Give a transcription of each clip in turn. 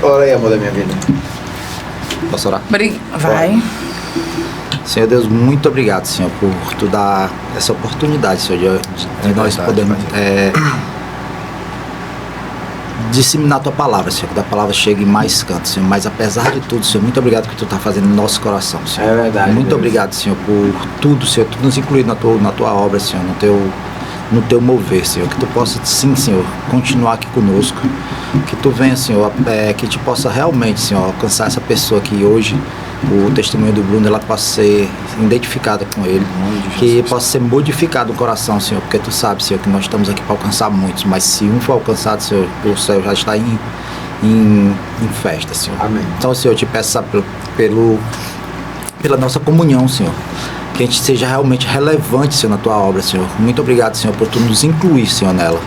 Ora aí, amor da minha vida. Posso orar? Vai. Senhor Deus, muito obrigado, Senhor, por tu dar essa oportunidade, Senhor, de nós podermos disseminar a tua palavra, Senhor, que a palavra chegue em mais cantos, Senhor. Mas apesar de tudo, Senhor, muito obrigado por tu tá fazendo no nosso coração, Senhor. É verdade. Muito Deus. obrigado, Senhor, por tudo, Senhor, tudo nos incluído na tua obra, Senhor, no teu mover, Senhor. Que tu possa, sim, Senhor, continuar aqui conosco. Que tu venha, Senhor, que te possa realmente, Senhor, alcançar essa pessoa que hoje, o testemunho do Bruno, ela possa ser identificada com ele. Que possa ser modificado o coração, Senhor. Porque tu sabes, Senhor, que nós estamos aqui para alcançar muitos. Mas se um for alcançado, Senhor, o céu já está em festa, Senhor. Amém. Então, Senhor, eu te peço, sabe, pela nossa comunhão, Senhor. Que a gente seja realmente relevante, Senhor, na tua obra, Senhor. Muito obrigado, Senhor, por tu nos incluir, Senhor, nela.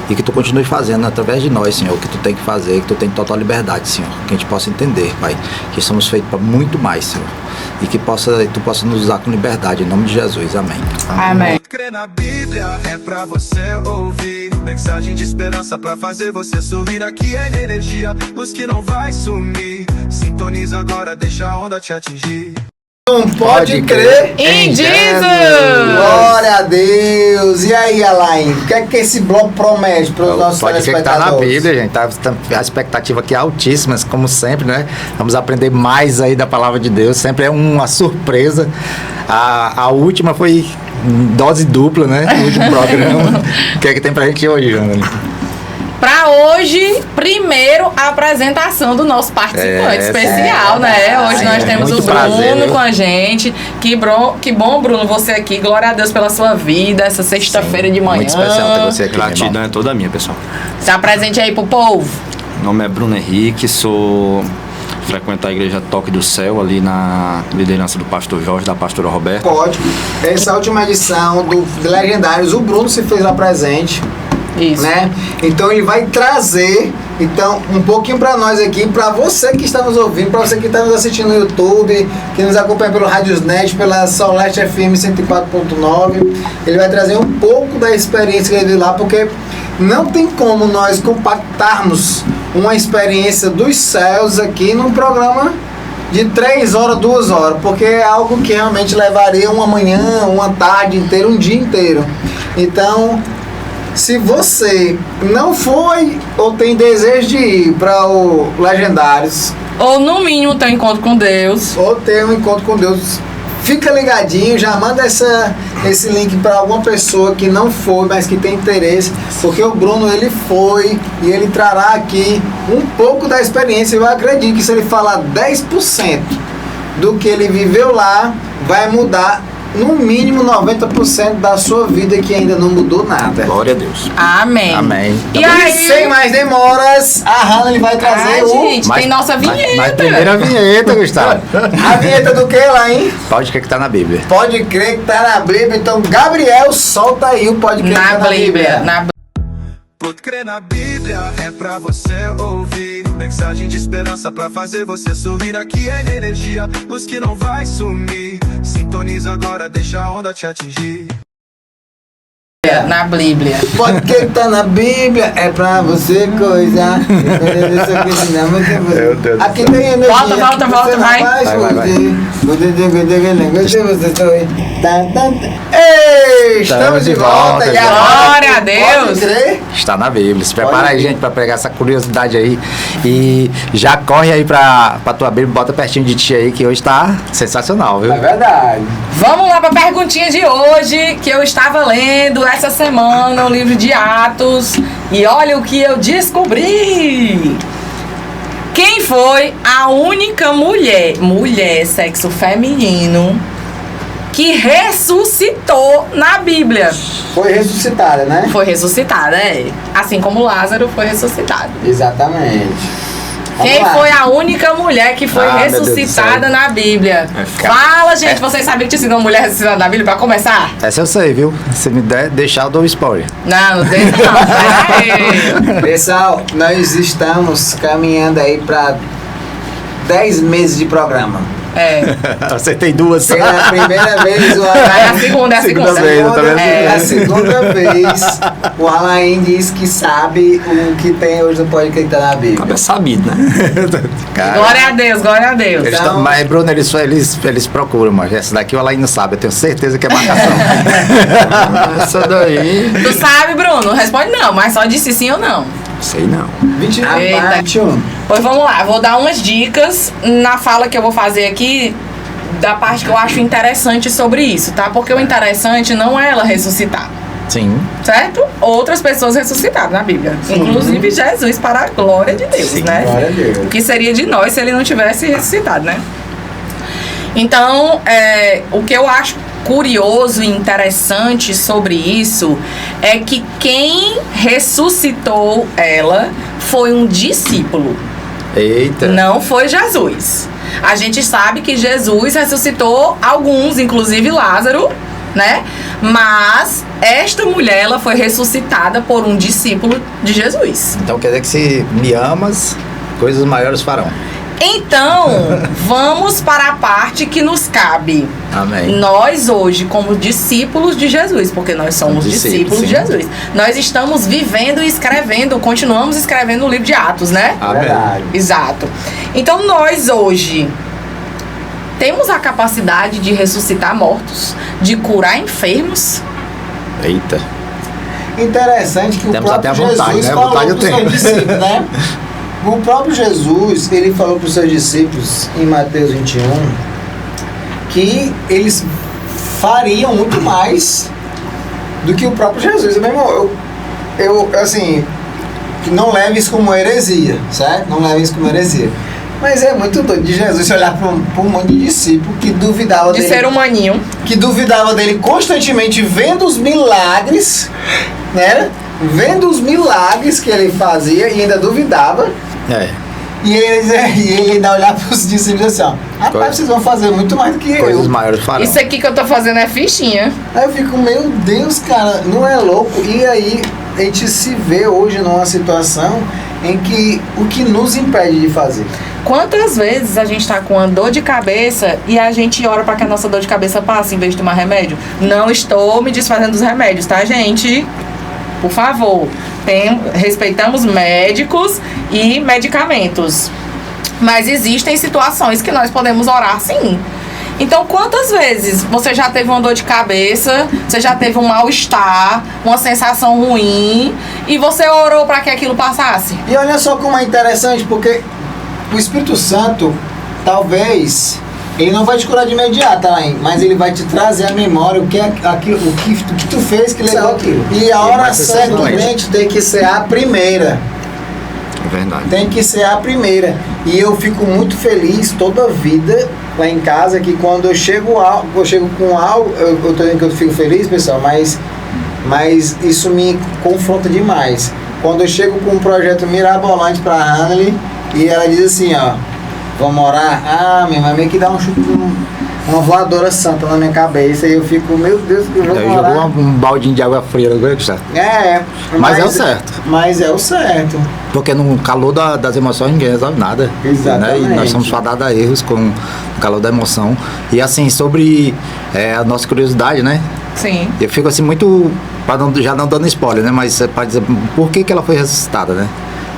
E que tu continue fazendo através de nós, Senhor, o que tu tem que fazer, que tu tem total liberdade, Senhor. Que a gente possa entender, Pai, que somos feitos para muito mais, Senhor. E que tu possa nos usar com liberdade, em nome de Jesus. Amém. Amém. Crer na Bíblia é pra você ouvir. Mensagem de esperança pra fazer você sorrir. Aqui é energia, luz que não vai sumir. Sintoniza agora, deixa a onda te atingir. Não pode crer Em Jesus! Glória a Deus! E aí, Alain, o que é que esse bloco promete para os nossos Pode ver que tá na telespectadores? Bíblia, gente. A expectativa aqui é altíssima, como sempre, né? Vamos aprender mais aí da palavra de Deus. Sempre é uma surpresa. A última foi dose dupla, né? O último programa. O que é que tem pra gente hoje, Jana? Pra hoje, primeiro, a apresentação do nosso participante especial, né? Hoje nós temos o muito Bruno prazer, viu? com a gente. Que bom, Bruno, você aqui. Glória a Deus pela sua vida, essa sexta-feira de manhã. Muito especial ter você aqui, meu irmão. Gratidão é toda minha, pessoal. Se apresente aí pro povo. Meu nome é Bruno Henrique, frequento a igreja Toque do Céu, ali na liderança do pastor Jorge, da pastora Roberta. Pode. Essa última edição do Legendários, o Bruno se fez lá presente. Isso. Né? Então ele vai trazer um pouquinho para nós aqui, para você que está nos ouvindo, para você que está nos assistindo no YouTube, que nos acompanha pelo Radiosnet, pela Soleste FM 104.9. Ele vai trazer um pouco da experiência que ele viu lá, porque não tem como nós compactarmos uma experiência dos céus aqui num programa de 3 horas, 2 horas, porque é algo que realmente levaria uma manhã, uma tarde inteira, um dia inteiro. Então, se você não foi ou tem desejo de ir para o Legendários, Ou no mínimo ter um encontro com Deus. ou ter um encontro com Deus, fica ligadinho, já manda esse link para alguma pessoa que não foi, mas que tem interesse, porque o Bruno, ele foi e ele trará aqui um pouco da experiência. Eu acredito que se ele falar 10% do que ele viveu lá, vai mudar no mínimo 90% da sua vida, que ainda não mudou nada. Glória a Deus. Amém. Amém. E E aí, sem mais demoras, a Hannah ele vai trazer gente, tem nossa vinheta. Mas primeira vinheta, Gustavo. a vinheta do que lá, hein? Pode crer que tá na Bíblia. Pode crer que tá na Bíblia. Então, Gabriel, solta aí o pode crer que Na tá Bíblia. Pode crer na Bíblia é pra você ouvir. Mensagem de esperança pra fazer você sorrir. Aqui é energia, luz que não vai sumir. Sintoniza agora, deixa a onda te atingir. Na Bíblia. Pode crer que tá na Bíblia, é pra você coisar. Meu Deus do Aqui céu. tem energia. Volta, Você vai. Vai. Ei, estamos de volta. E agora, Glória a Deus. Pode crer? Está na Bíblia. Se prepara Pode aí, ir. gente, para pegar essa curiosidade aí. E já corre aí pra tua Bíblia, bota pertinho de ti aí, que hoje tá sensacional, viu? É verdade. Vamos lá para a perguntinha de hoje, que eu estava lendo essa semana o livro de Atos. E olha o que eu descobri. Quem foi a única mulher, sexo feminino, que ressuscitou na Bíblia? Foi ressuscitada, né? Foi ressuscitada, assim como Lázaro foi ressuscitado. Exatamente. Vamos Quem lá. foi a única mulher que foi Ah, meu Deus do ressuscitada céu. na Bíblia? Fala, gente, vocês sabiam que tinha sido uma mulher ressuscitada na Bíblia pra começar? Essa eu sei, viu? Se me deixar, eu dou um spoiler. Não deixa não. Vai. Pessoal, nós estamos caminhando aí para 10 meses de programa. Acertei duas. Pela primeira vez, o É Alain... a segunda, vez, eu também É a acertei. segunda vez, o Alain diz que sabe o que tem hoje no podcast da Bíblia. Acaba sabido, né? Cara, Glória a Deus, glória a Deus. eles Então- tão- mas, Bruno, eles procuram, mas essa daqui o Alain não sabe. Eu tenho certeza que é marcação. Essa daí. Tu sabe, Bruno? Responde não, mas só disse sim ou não. Sei não. 21. Eita. 21. Pois vamos lá, vou dar umas dicas na fala que eu vou fazer aqui da parte que eu acho interessante sobre isso, tá? Porque o interessante não é ela ressuscitar, Sim. certo? Outras pessoas ressuscitaram na Bíblia, inclusive Jesus, para a glória de Deus, né? Glória a Deus. O que seria de nós se ele não tivesse ressuscitado, né? Então, o que eu acho curioso e interessante sobre isso é que quem ressuscitou ela foi um discípulo. Eita. Não foi Jesus. A gente sabe que Jesus ressuscitou alguns, inclusive Lázaro, né? Mas esta mulher, ela foi ressuscitada por um discípulo de Jesus. Então quer dizer que se me amas, coisas maiores farão. Então, vamos para a parte que nos cabe. Amém. Nós hoje, como discípulos de Jesus, porque nós somos discípulos de sim. Jesus, nós estamos vivendo e escrevendo, continuamos escrevendo o livro de Atos, né? Amém. Verdade. Exato. Então nós hoje temos a capacidade de ressuscitar mortos, de curar enfermos. Eita. Interessante que Temos o até próprio a vontade, Jesus né? falou Vontade eu para os seus tenho. discípulos, né? O próprio Jesus, ele falou para os seus discípulos em Mateus 21 que eles fariam muito mais do que o próprio Jesus. Eu assim, não leve isso como heresia, certo? Não leve isso como heresia. Mas é muito doido de Jesus olhar para um monte de discípulo que duvidava De dele. ser humaninho. Que duvidava dele constantemente, vendo os milagres, né? Vendo os milagres que ele fazia e ainda duvidava. É. E ele ainda olhava para os discípulos assim, ó. Rapaz, Coisa- vocês vão fazer muito mais do que Coisas eu. maiores farão. Isso aqui que eu tô fazendo é fichinha. Aí eu fico, meu Deus, cara, não é louco? E aí a gente se vê hoje numa situação em que o que nos impede de fazer? Quantas vezes a gente tá com uma dor de cabeça e a gente ora para que a nossa dor de cabeça passe em vez de tomar remédio? Não estou me desfazendo dos remédios, tá, gente? Por favor, respeitamos médicos e medicamentos. Mas existem situações que nós podemos orar sim. Então, quantas vezes você já teve uma dor de cabeça, você já teve um mal-estar, uma sensação ruim, e você orou para que aquilo passasse? E olha só como é interessante, porque o Espírito Santo, talvez, ele não vai te curar de imediato, Alain, mas ele vai te trazer à memória o que é aquilo, o que tu fez que levou aquilo. E a hora certamente tem que ser a primeira. É verdade. Tem que ser a primeira. E eu fico muito feliz toda a vida lá em casa que quando eu chego com algo, eu tô dizendo que eu fico feliz, pessoal, mas isso me confronta demais. Quando eu chego com um projeto mirabolante pra Hanley e ela diz assim, ó, vamos orar? Ah, minha mãe meio que dá um chute, uma voadora santa na minha cabeça e eu fico, meu Deus, que eu vou Jogou orar. um baldinho de água fria no Gustavo. Mas é o certo. Mas é o certo. Porque no calor das emoções ninguém resolve nada. Exatamente. Né? E nós somos fadados a erros com o calor da emoção. E assim, sobre a nossa curiosidade, né? Sim. Eu fico assim muito, já não dando spoiler, né? Mas você pode dizer, por que ela foi ressuscitada, né?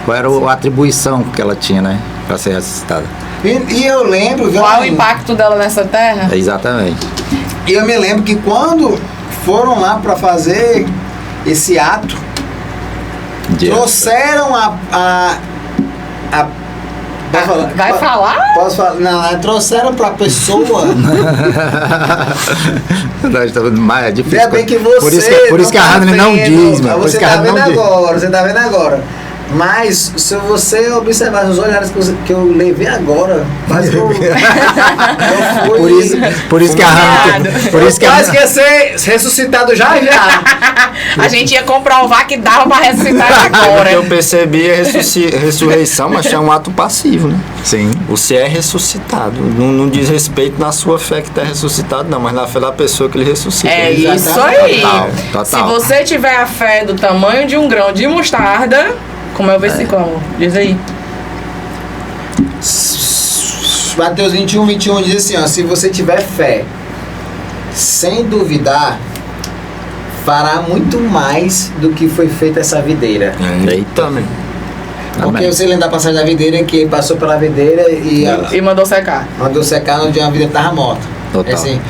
Qual era a atribuição que ela tinha, né? Para ser ressuscitada. E eu lembro, viu, Qual o Alain? impacto dela nessa terra? Exatamente. E eu me lembro que quando foram lá para fazer esse ato, trouxeram Posso falar? Vai falar? Posso falar? Não, trouxeram pra pessoa. Nós estamos mais difícil. Ainda bem que você. Por isso que a Hanley não diz, mano. Por isso Você que a tá Hanley vendo não diz. agora, você tá vendo agora. Mas se você observar os olhares que eu levei agora, quase que eu fui. Por isso que a Hanley. Por isso que a quase que ia ser ressuscitado já. A gente ia comprovar que dava pra ressuscitar agora. Eu percebi a ressurreição, mas é um ato passivo, né? Sim. Você é ressuscitado. Não diz respeito na sua fé que está ressuscitado, não, mas na fé da pessoa que ele ressuscita. É Exatamente. isso aí. Total. Se você tiver a fé do tamanho de um grão de mostarda, como é o versículo? Diz aí. Mateus 21 diz assim, ó, se você tiver fé, sem duvidar, fará muito mais do que foi feita essa videira. Eita, Também. Porque Amém. você lembra da passagem da videira que ele passou pela videira e E mandou secar. mandou secar onde a videira estava morta. Total. É assim,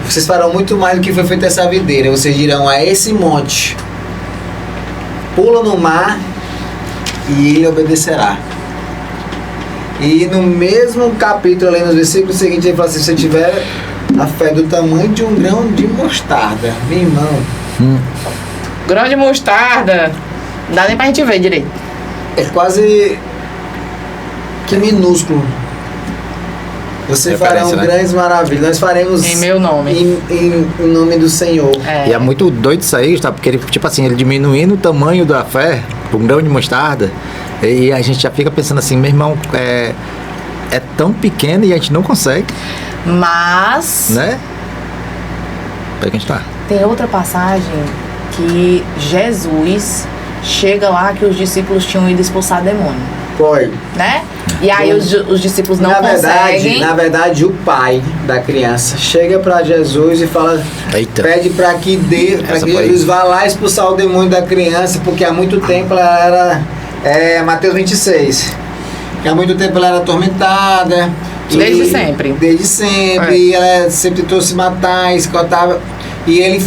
vocês farão muito mais do que foi feita essa videira. Vocês dirão a esse monte, pula no mar e ele obedecerá. E no mesmo capítulo, ali nos versículos seguintes, ele fala assim, se você tiver a fé do tamanho de um grão de mostarda, meu irmão, Grão de mostarda. Não dá nem pra gente ver direito. é quase que minúsculo. Você fará Referência, né? grandes maravilhas. Nós faremos Em meu nome. em nome do Senhor. E é muito doido isso aí, tá? Porque ele, tipo assim, ele diminuindo o tamanho da fé, um grão de mostarda, e a gente já fica pensando assim, meu irmão, é tão pequeno e a gente não consegue, Mas né? Onde é que a gente tá? tem outra passagem que Jesus chega lá que os discípulos tinham ido expulsar demônio, Foi. né? E aí os discípulos não conseguem. Na verdade, o pai da criança chega para Jesus e fala, Eita. pede para que Essa foi- Jesus vá lá expulsar o demônio da criança, porque há muito tempo ela era Mateus 26. Que há muito tempo ela era atormentada. Desde sempre. Desde sempre. É. E ela sempre tentou se matar, escotava. E ele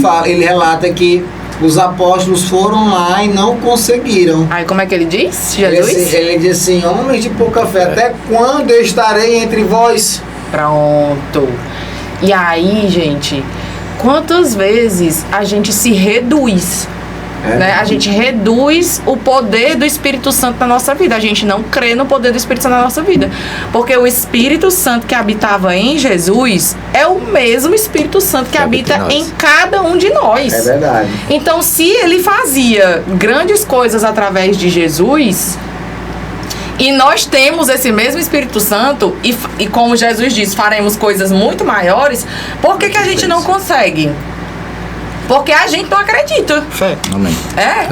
relata que os apóstolos foram lá e não conseguiram. Aí como é que ele diz? Ele, Jesus? ele diz assim, homens de pouca É. fé, até quando eu estarei entre vós? Pronto. E aí, gente, quantas vezes a gente se reduz? Né? A gente reduz o poder do Espírito Santo na nossa vida. A gente não crê no poder do Espírito Santo na nossa vida. Porque o Espírito Santo que habitava em Jesus é o mesmo Espírito Santo que habita habita em em nós. cada um de nós. É verdade. Então, se ele fazia grandes coisas através de Jesus, e nós temos esse mesmo Espírito Santo, e como Jesus disse, faremos coisas muito maiores, por que a gente não consegue? Porque a gente não acredita. Fé. Amém.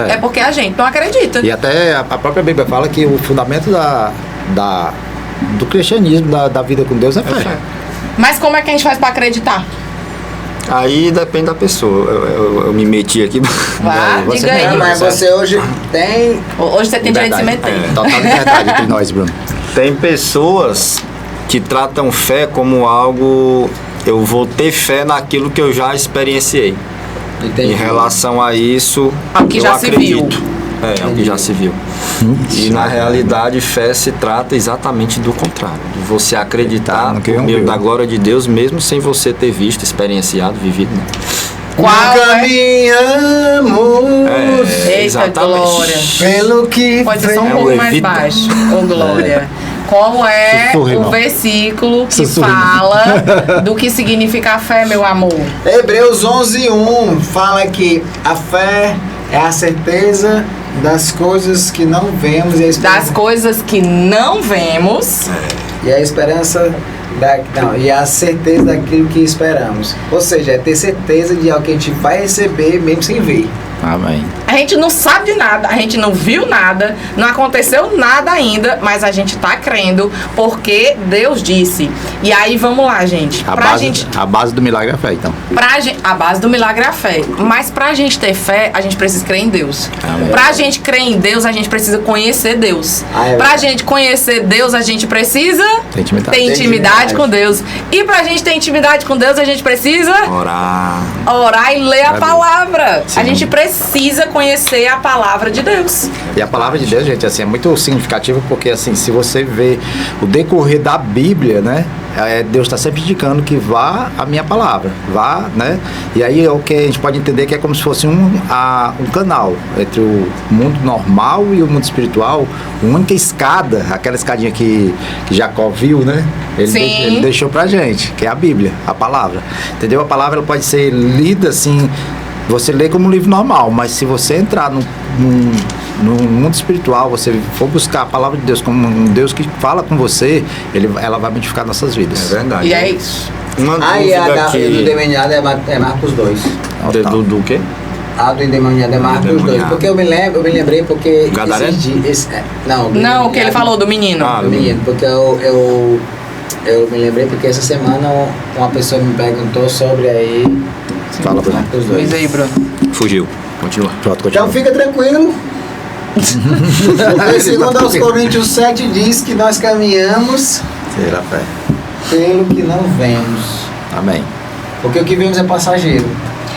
É porque a gente não acredita. E até a própria Bíblia fala que o fundamento do cristianismo, da vida com Deus é fé. Mas como é que a gente faz pra acreditar? Aí depende da pessoa. Eu me meti aqui. Vá, você diga aí. não, Mas você hoje tem... Hoje você tem direito de se Verdade. meter. Total de verdade entre nós, Bruno. Tem pessoas que tratam fé como algo. Eu vou ter fé naquilo que eu já experienciei. Entendi. Em relação a isso, Ao que eu já se acredito. É o que já se viu. E na realidade, fé se trata exatamente do contrário. De você acreditar No que por não meio viu. da glória de Deus, mesmo sem você ter visto, experienciado, vivido. Né? Qual é? Caminhamos Eita, exatamente. glória. pelo que Pode ser só um vem. pouco mais levita. baixo. Ô, glória. Qual é Sussurre, o irmão. versículo que Sussurre. fala do que significa a fé, meu amor? Hebreus 11:1 fala que a fé é a certeza das coisas que não vemos e a Das esperança, coisas que não vemos. e a esperança e a certeza daquilo que esperamos. Ou seja, é ter certeza de algo que a gente vai receber mesmo sem ver. Amém. A gente não sabe de nada, a gente não viu nada, não aconteceu nada ainda, mas a gente tá crendo porque Deus disse. E aí vamos lá, gente. A base do milagre é a fé, então. A base do milagre é a fé. Mas pra gente ter fé, a gente precisa crer em Deus. Amém. Pra gente crer em Deus, a gente precisa conhecer Deus. Ah, é Pra verdade. gente conhecer Deus, a gente precisa Tem intimidade. ter intimidade com Deus. E pra gente ter intimidade com Deus, a gente precisa Orar. orar e ler a Amém. palavra. Sim. A gente precisa conhecer a palavra de Deus. E a palavra de Deus, gente, assim, é muito significativa porque, assim, se você vê o decorrer da Bíblia, né, Deus está sempre indicando que vá a minha palavra, vá, né, e aí é o que a gente pode entender que é como se fosse um canal entre o mundo normal e o mundo espiritual, uma única escada, aquela escadinha que Jacó viu, né, Sim. ele deixou pra gente, que é a Bíblia, a palavra, entendeu? A palavra ela pode ser lida, assim, você lê como um livro normal, mas se você entrar no mundo espiritual, você for buscar a palavra de Deus como um Deus que fala com você, ela vai modificar nossas vidas. É verdade. E é isso. Uma Aí a dúvida do que... endemoniado é Marcos 2. Do quê? A do endemoniado é Marcos 2. Endemoniado. Porque eu me lembrei porque... Gadareno? Não, Não, o que ele falou do menino. Ah, do menino, porque eu Eu me lembrei porque essa semana uma pessoa me perguntou sobre aí. Fala, Bruno. Marcos 2. Diz aí, Bruno. Fugiu. Continua. Pronto, continua. Então fica tranquilo. Porque segundo aos Coríntios 7 diz que nós caminhamos Será fé. pelo que não vemos. Amém. Porque o que vemos é passageiro.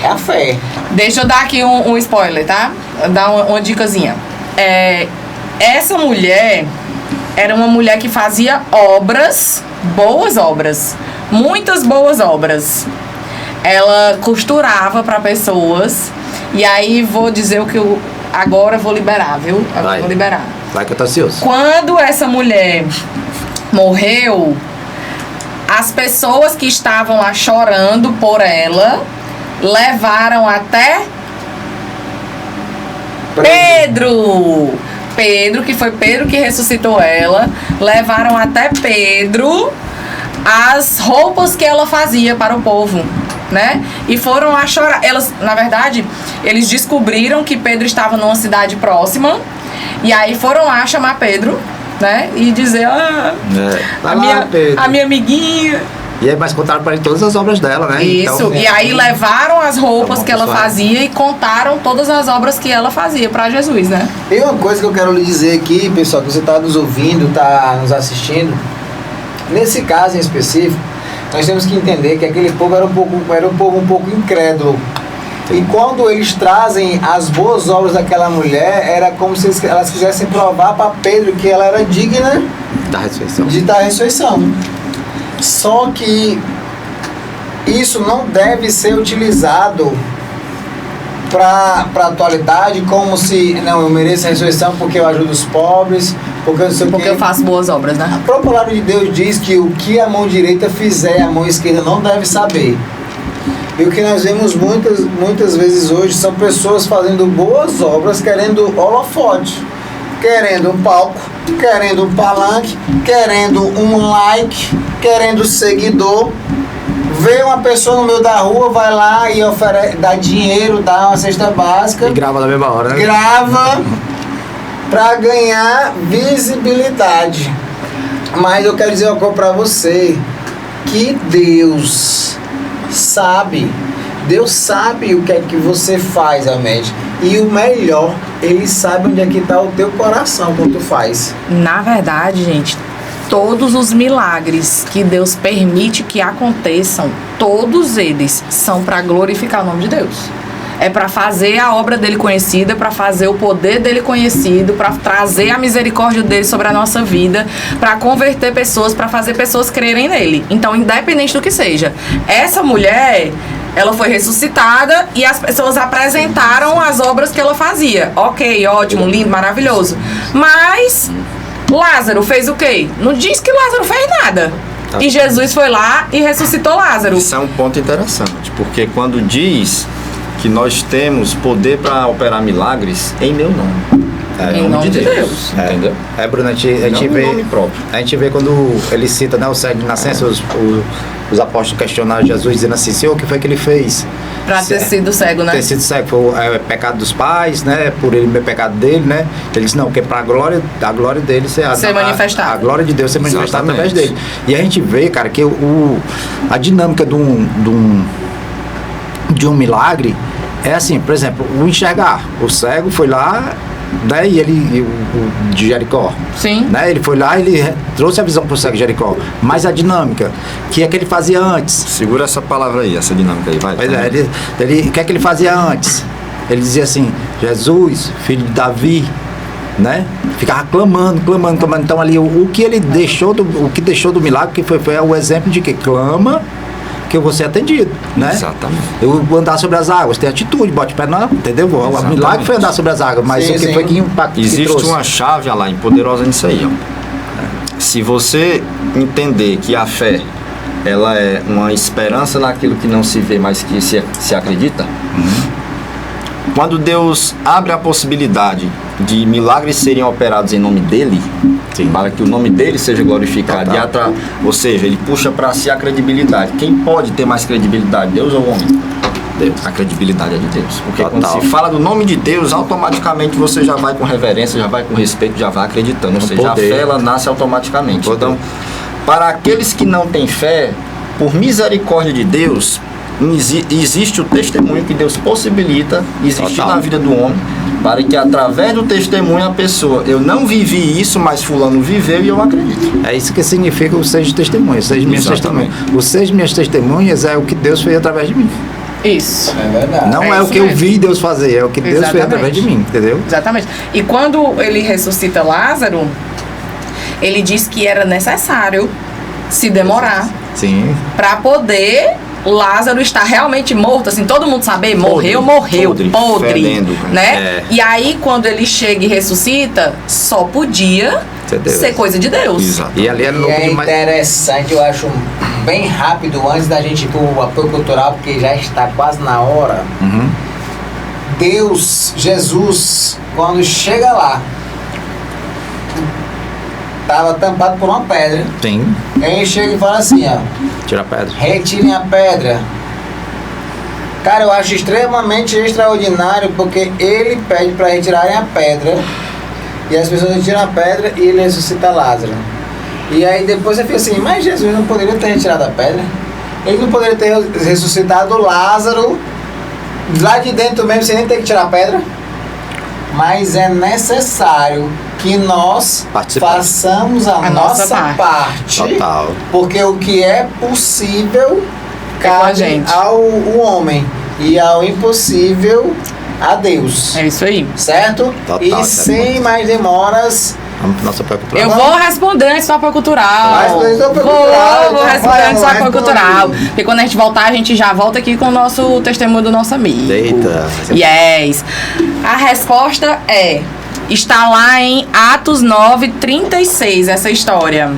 É a fé. Deixa eu dar aqui um spoiler, tá? Dar uma dicasinha. Essa mulher era uma mulher que fazia obras, boas obras, muitas boas obras. Ela costurava para pessoas. E aí vou dizer o que eu agora vou liberar, viu? Agora vou liberar. Vai que eu tô ansioso. Quando essa mulher morreu, as pessoas que estavam lá chorando por ela levaram até Pedro. Pedro, que foi Pedro que ressuscitou ela, levaram até Pedro as roupas que ela fazia para o povo, né? E foram lá chorar. Elas, na verdade, eles descobriram que Pedro estava numa cidade próxima e aí foram lá chamar Pedro, né? E dizer, Vai lá, Pedro. a minha amiguinha. E aí, mas contaram pra ele todas as obras dela, né? Isso, Então, e aí levaram as roupas Então, que ela vamos lá. fazia e contaram todas as obras que ela fazia para Jesus, né? Tem uma coisa que eu quero lhe dizer aqui, pessoal, que você está nos ouvindo, está nos assistindo. Nesse caso em específico, nós temos que entender que aquele povo era um povo um pouco incrédulo. E quando eles trazem as boas obras daquela mulher, era como se elas quisessem provar para Pedro que ela era digna da ressurreição. de dar a ressurreição. Só que isso não deve ser utilizado para a atualidade como se, não, eu mereço a ressurreição porque eu ajudo os pobres, porque eu não sei o Porque quê. eu faço boas obras, né? A própria palavra de Deus diz que o que a mão direita fizer, a mão esquerda não deve saber. E o que nós vemos muitas vezes hoje são pessoas fazendo boas obras, querendo holofote, querendo um palco, querendo um palanque, querendo um like, querendo seguidor. Vê uma pessoa no meio da rua, vai lá e dá dinheiro, dá uma cesta básica, E grava na mesma hora, né? grava para ganhar visibilidade. Mas eu quero dizer uma coisa para você, que Deus sabe o que é que você faz realmente. E o melhor, Ele sabe onde é que está o teu coração quando tu faz. Na verdade, gente, todos os milagres que Deus permite que aconteçam, todos eles são para glorificar o nome de Deus. É para fazer a obra dele conhecida, para fazer o poder dele conhecido, para trazer a misericórdia dele sobre a nossa vida, para converter pessoas, para fazer pessoas crerem nele. Então, independente do que seja, essa mulher, ela foi ressuscitada e as pessoas apresentaram as obras que ela fazia. Ok, ótimo, lindo, maravilhoso. Mas Lázaro fez o quê? Não diz que Lázaro fez nada. E Jesus foi lá e ressuscitou Lázaro. Isso é um ponto interessante, porque quando diz que nós temos poder para operar milagres em meu nome. Em nome de Deus. Entendeu? Bruno, a gente Não vê. em nome próprio. A gente vê quando ele cita, né, o cego de nascença, os apóstolos questionaram Jesus, dizendo assim: Senhor, o que foi que ele fez? Pra ter sido cego, né? Ter sido cego foi pecado dos pais, né? Por ele, meu pecado dele, né? Ele disse: não, porque para a glória dele ser manifestada. A glória de Deus ser manifestada através Exatamente. dele. E a gente vê, cara, que a dinâmica de um milagre é assim, por exemplo, o enxergar. O cego foi lá, né? E ele, o de Jericó. Sim. Né? Ele foi lá, ele trouxe a visão para o cego de Jericó. Mas a dinâmica, que é que ele fazia antes? Segura essa palavra aí, essa dinâmica aí, vai. Pois é, o que é que ele fazia antes? Ele dizia assim: Jesus, filho de Davi, né? Ficava clamando. Então ali o que ele deixou do milagre, que foi o exemplo de que clama, que eu vou ser atendido, né? Exatamente. Eu vou andar sobre as águas, tem atitude, bote pé na, entendeu? O Exatamente. milagre foi andar sobre as águas, mas Sim, o que sim. foi que impacto que Existe trouxe? uma chave, Alain, poderosa nisso aí, ó. Se você entender que a fé, ela é uma esperança naquilo que não se vê, mas que se acredita, quando Deus abre a possibilidade de milagres serem operados em nome dele, Sim. para que o nome dele seja glorificado, Total. ou seja, ele puxa para si a credibilidade. Quem pode ter mais credibilidade, Deus ou o homem? Deus. A credibilidade é de Deus. Porque Total. quando se fala do nome de Deus, automaticamente você já vai com reverência, já vai com respeito, já vai acreditando. Ou seja, poder. a fé ela nasce automaticamente. Poder. Então, Para aqueles que não têm fé, por misericórdia de Deus, existe o testemunho que Deus possibilita existir Total. na vida do homem, para que através do testemunho a pessoa, eu não vivi isso, mas fulano viveu e eu acredito. É isso que significa o 6 testemunhas, 6 minhas Exatamente. testemunhas. Os 6 minhas testemunhas é o que Deus fez através de mim. Isso. É verdade. Não É é o isso que eu mesmo. vi Deus fazer, é o que Deus fez Exatamente. através de mim, entendeu? Exatamente. E quando ele ressuscita Lázaro, ele diz que era necessário se demorar Sim. para poder Lázaro estar realmente morto, assim, todo mundo saber, morreu, podre, fedendo, né? É. E aí, quando ele chega e ressuscita, só podia Ser Deus. ser coisa de Deus. Exato. E ali era E louco é demais. interessante, eu acho, bem rápido, antes da gente ir pro apoio cultural, porque já está quase na hora. Uhum. Deus, Jesus, quando chega lá, estava tampado por uma pedra. Sim. Ele chega e fala assim, ó, Tira a pedra. retirem a pedra. Cara, eu acho extremamente extraordinário, porque ele pede para retirarem a pedra, e as pessoas retiram a pedra e ele ressuscita Lázaro. E aí depois você fica assim, mas Jesus não poderia ter retirado a pedra? Ele não poderia ter ressuscitado Lázaro lá de dentro mesmo, sem nem ter que tirar a pedra? Mas é necessário que nós Participar. façamos a nossa nossa parte, Total. porque o que é possível É com a cabe gente. ao homem e ao impossível a Deus. É isso aí. Certo? Total, E certo. sem mais demoras, Vamos pro nosso apoio cultural. Eu vou responder antes do apoio cultural. Vai responder antes do apoio cultural, Vou então responder vai, antes do amor, apoio responde. cultural. Porque quando a gente voltar, a gente já volta aqui com o nosso testemunho do nosso amigo. Eita. Yes. A resposta está lá em Atos 9:36, essa história.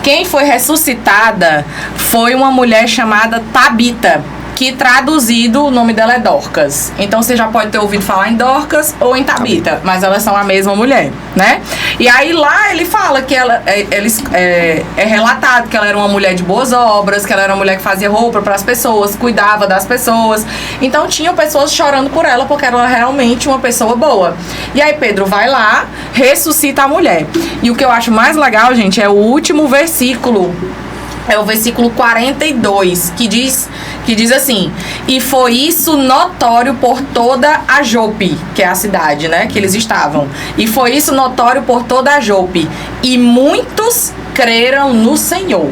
Quem foi ressuscitada foi uma mulher chamada Tabita, que traduzido o nome dela é Dorcas. Então você já pode ter ouvido falar em Dorcas ou em Tabita, mas elas são a mesma mulher, né? E aí lá ele fala que ela é relatado que ela era uma mulher de boas obras, que ela era uma mulher que fazia roupa para as pessoas, cuidava das pessoas. Então tinham pessoas chorando por ela porque ela era realmente uma pessoa boa. E aí Pedro vai lá, ressuscita a mulher. E o que eu acho mais legal, gente, é o último versículo. É o versículo 42, que diz assim: e foi isso notório por toda a Jope, que é a cidade, né, que eles estavam. E foi isso notório por toda a Jope. E muitos creram no Senhor.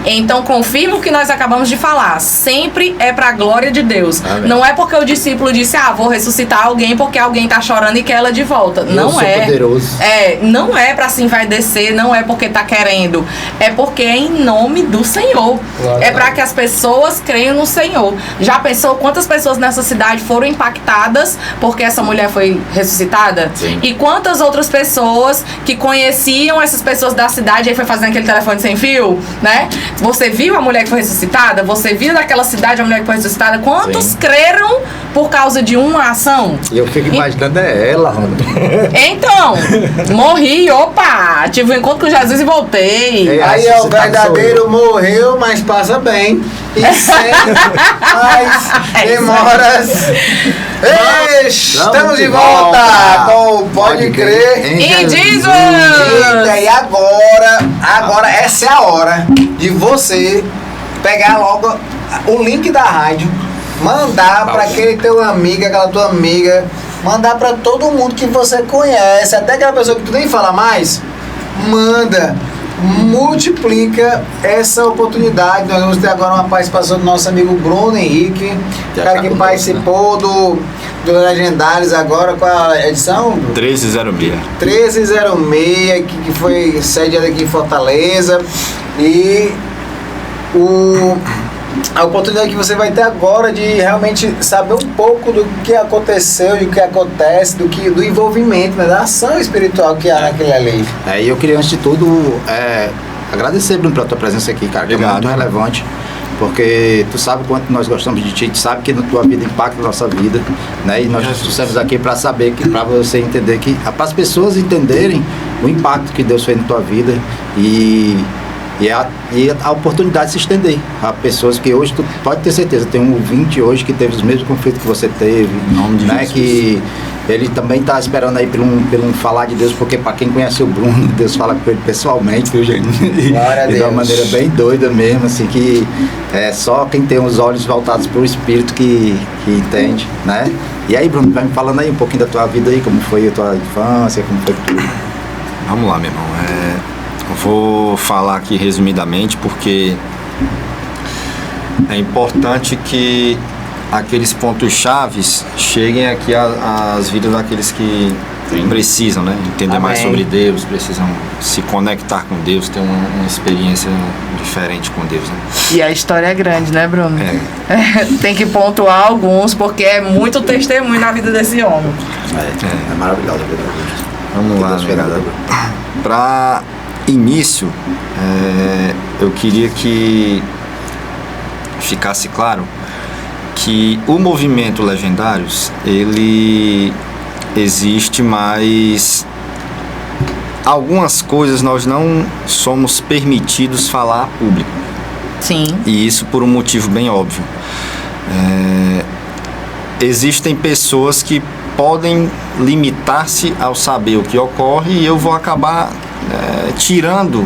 Então confirma o que nós acabamos de falar. Sempre é pra glória de Deus. Amém. Não é porque o discípulo disse, vou ressuscitar alguém porque alguém tá chorando e quer ela de volta. Não sou é. poderoso. Não é pra assim vai descer, não é porque tá querendo. É porque é em nome do Senhor. Claro. É pra que as pessoas creiam no Senhor. Já pensou quantas pessoas nessa cidade foram impactadas porque essa mulher foi ressuscitada? Sim. E quantas outras pessoas que conheciam essas pessoas da cidade e aí foi fazendo aquele telefone sem fio, né? Você viu a mulher que foi ressuscitada? Você viu naquela cidade a mulher que foi ressuscitada? Quantos Sim. creram por causa de uma ação? E eu fico imaginando ela, Rony. Então, morri, opa! Tive um encontro com Jesus e voltei. É. aí é o Ressuscitado verdadeiro morreu, mas passa bem. E sem mais demoras. Estamos de volta com o Pode Crer. Em Jesus! Eita, e agora essa é a hora de você pegar logo o link da rádio, mandar para aquele teu amigo, aquela tua amiga, mandar para todo mundo que você conhece, até aquela pessoa que tu nem fala mais, manda, multiplica essa oportunidade. Nós vamos ter agora uma participação do nosso amigo Bruno Henrique, Já cara tá que conosco, participou do Legendários agora com a edição 1306. 1306, que foi sediado aqui em Fortaleza. E a oportunidade que você vai ter agora de realmente saber um pouco do que aconteceu e o que acontece, do envolvimento, né, da ação espiritual que há naquele ali. E eu queria, antes de tudo, agradecer, Bruno, pela tua presença aqui, cara, que é Obrigado. muito relevante. Porque tu sabe quanto nós gostamos de ti, tu sabe que a tua vida impacta a nossa vida, né? E nós estamos aqui para saber, para você entender para as pessoas entenderem o impacto que Deus fez na tua vida. E E a oportunidade de se estender a pessoas que hoje, tu pode ter certeza, tem um ouvinte hoje que teve os mesmos conflitos que você teve, né? Que ele também está esperando aí por um falar de Deus, porque para quem conhece o Bruno, Deus fala com ele pessoalmente, viu, gente? Glória a E de Deus. uma maneira bem doida mesmo, assim, que é só quem tem os olhos voltados para o Espírito que entende, né? E aí, Bruno, vai me falando aí um pouquinho da tua vida aí, como foi a tua infância, como foi tudo. Vamos lá, meu irmão. Eu vou falar aqui resumidamente porque é importante que aqueles pontos chaves cheguem aqui às vidas daqueles que precisam, né? Entender mais sobre Deus, precisam se conectar com Deus, ter uma experiência diferente com Deus, né? E a história é grande, né, Bruno? É. Tem que pontuar alguns, porque é muito testemunho na vida desse homem. É maravilhoso, é verdade. Vamos lá, né? Para início, eu queria que ficasse claro que o movimento Legendários, ele existe, mas algumas coisas nós não somos permitidos falar a público. Sim. E isso por um motivo bem óbvio. Existem pessoas que podem limitar-se ao saber o que ocorre e eu vou acabar tirando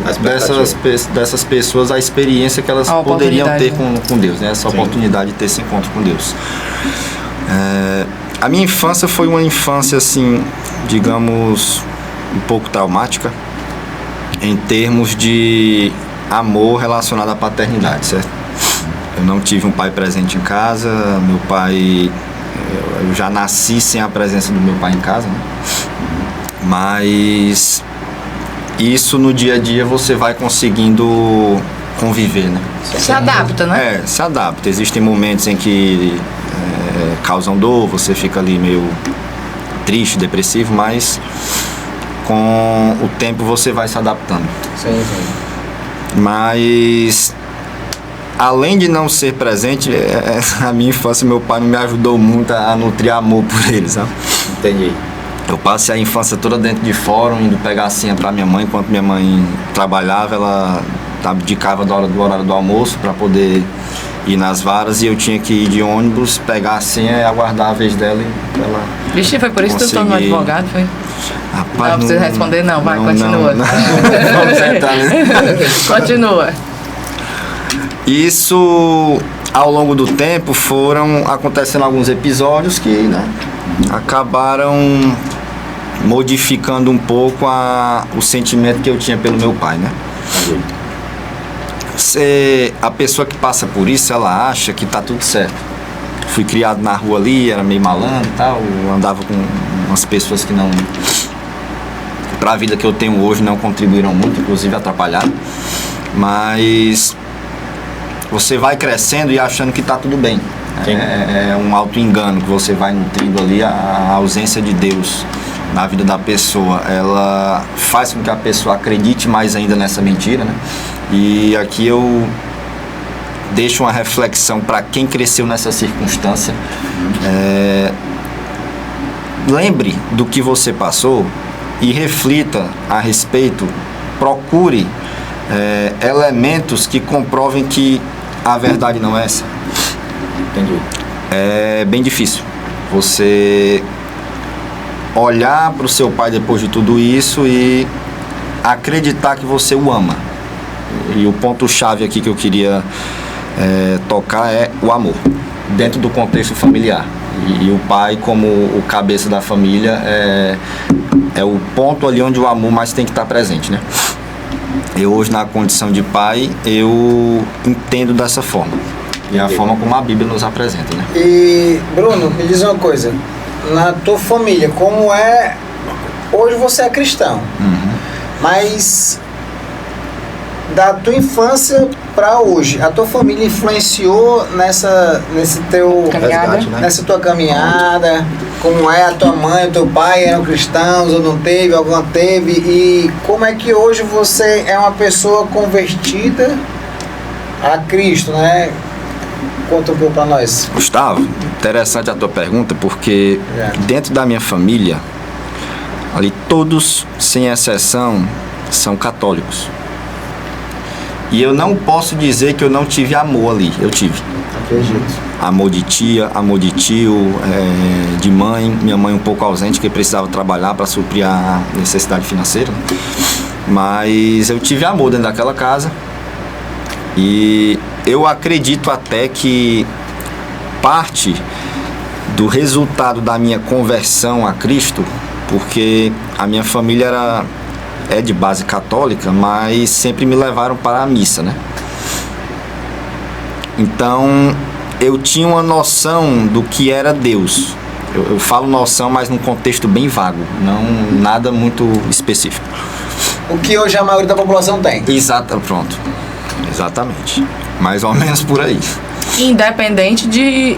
dessas pessoas a experiência que elas poderiam ter com Deus, né? Essa oportunidade de ter esse encontro com Deus. A minha infância foi uma infância, assim, digamos, um pouco traumática em termos de amor relacionado à paternidade, certo? Eu não tive um pai presente em casa, meu pai... Eu já nasci sem a presença do meu pai em casa, né? Mas isso no dia a dia você vai conseguindo conviver, né? Se adapta, né? Se adapta. Existem momentos em que causam dor, você fica ali meio triste, depressivo, mas com o tempo você vai se adaptando. Sim. Mas além de não ser presente, na minha infância meu pai não me ajudou muito a nutrir amor por ele, sabe? Entendi. Eu passei a infância toda dentro de fórum, indo pegar a senha pra minha mãe. Enquanto minha mãe trabalhava, ela abdicava do horário do almoço para poder ir nas varas e eu tinha que ir de ônibus, pegar a senha e aguardar a vez dela e ela... Vixe, foi por isso que tu tornou advogado, foi? Rapaz, não precisa responder não, vai, não, continua. não. Vamos sentar, né? Continua. Isso, ao longo do tempo, foram acontecendo alguns episódios que, né, acabaram modificando um pouco o sentimento que eu tinha pelo meu pai, né? A pessoa que passa por isso, ela acha que tá tudo certo. Fui criado na rua ali, era meio malandro e tal, andava com umas pessoas que não... Para a vida que eu tenho hoje não contribuíram muito, inclusive atrapalharam. Mas você vai crescendo e achando que tá tudo bem. É um auto-engano que você vai nutrindo ali. A ausência de Deus na vida da pessoa, ela faz com que a pessoa acredite mais ainda nessa mentira, né? E aqui eu deixo uma reflexão para quem cresceu nessa circunstância. Lembre do que você passou e reflita a respeito, procure elementos que comprovem que a verdade não é essa. Entendi. É bem difícil você olhar para o seu pai depois de tudo isso e acreditar que você o ama. E o ponto-chave aqui que eu queria tocar é o amor, dentro do contexto familiar. E o pai, como o cabeça da família, é o ponto ali onde o amor mais tem que estar presente, né? Eu hoje, na condição de pai, eu entendo dessa forma. E a forma como a Bíblia nos apresenta, né? E, Bruno, me diz uma coisa. Na tua família, como é... Hoje você é cristão. Mas da tua infância para hoje, a tua família influenciou nesse teu Caminhada, né? nessa tua caminhada? Como é a tua mãe, o teu pai eram cristãos ou não teve, alguma teve? E como é que hoje você é uma pessoa convertida a Cristo, né? Conta um pouco para nós. Gustavo, interessante a tua pergunta, porque dentro da minha família, ali todos, sem exceção, são católicos. E eu não posso dizer que eu não tive amor ali. Eu tive. Acredito. Amor de tia, amor de tio, de mãe. Minha mãe um pouco ausente, que precisava trabalhar para suprir a necessidade financeira. Mas eu tive amor dentro daquela casa. E eu acredito até que parte do resultado da minha conversão a Cristo, porque a minha família é de base católica, mas sempre me levaram para a missa, né? Então, eu tinha uma noção do que era Deus. Eu falo noção, mas num contexto bem vago, não nada muito específico. O que hoje a maioria da população tem. Exato, pronto. Exatamente. Mais ou menos por aí. Independente de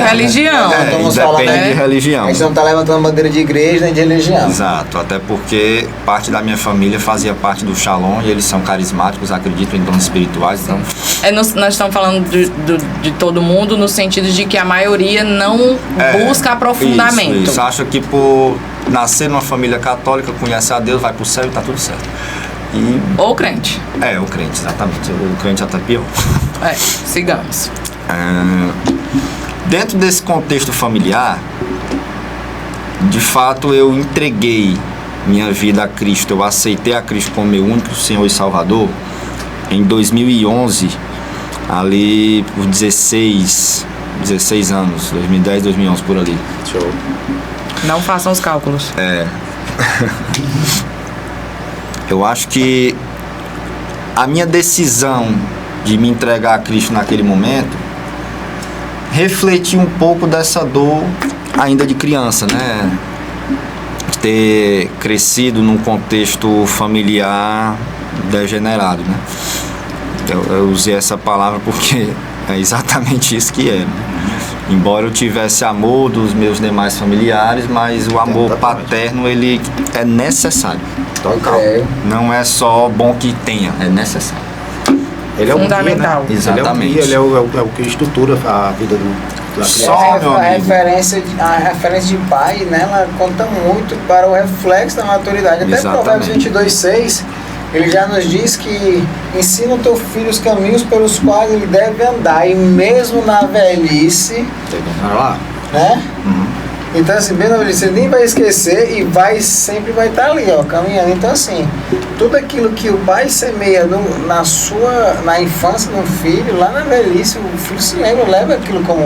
religião. Estamos falando, Depende de religião. A gente não está levantando bandeira de igreja nem de religião. Exato, até porque parte da minha família fazia parte do Shalom e eles são carismáticos, acreditam em dons espirituais, então... Nós estamos falando de todo mundo no sentido de que a maioria não busca aprofundamento. Isso. Acha que por nascer numa família católica, conhece a Deus, vai pro céu e tá tudo certo. Ou crente. O crente, exatamente. O crente até pior. Sigamos. Dentro desse contexto familiar, de fato eu entreguei minha vida a Cristo, eu aceitei a Cristo como meu único Senhor e Salvador em 2011, ali por 16 anos, 2010, 2011, por ali. Show. Não façam os cálculos. Eu acho que a minha decisão de me entregar a Cristo naquele momento refletiu um pouco dessa dor ainda de criança, né? De ter crescido num contexto familiar degenerado, né? Eu usei essa palavra porque é exatamente isso que é, né? Embora eu tivesse amor dos meus demais familiares, mas o amor paterno, ele é necessário. Não é só bom que tenha, é necessário. Ele é fundamental. O guia, né? Exatamente. Ele é o que estrutura a vida da criança. Só, meu a amigo. referência de pai, né, ela conta muito para o reflexo da maturidade. Até Exatamente. Provérbios 22:6, ele já nos diz que ensina o teu filho os caminhos pelos quais ele deve andar, e mesmo na velhice, né? Então assim, bem na velhice, ele nem vai esquecer e sempre vai estar ali, ó, caminhando. Então assim, tudo aquilo que o pai semeia na infância do filho, lá na velhice, o filho se leva aquilo como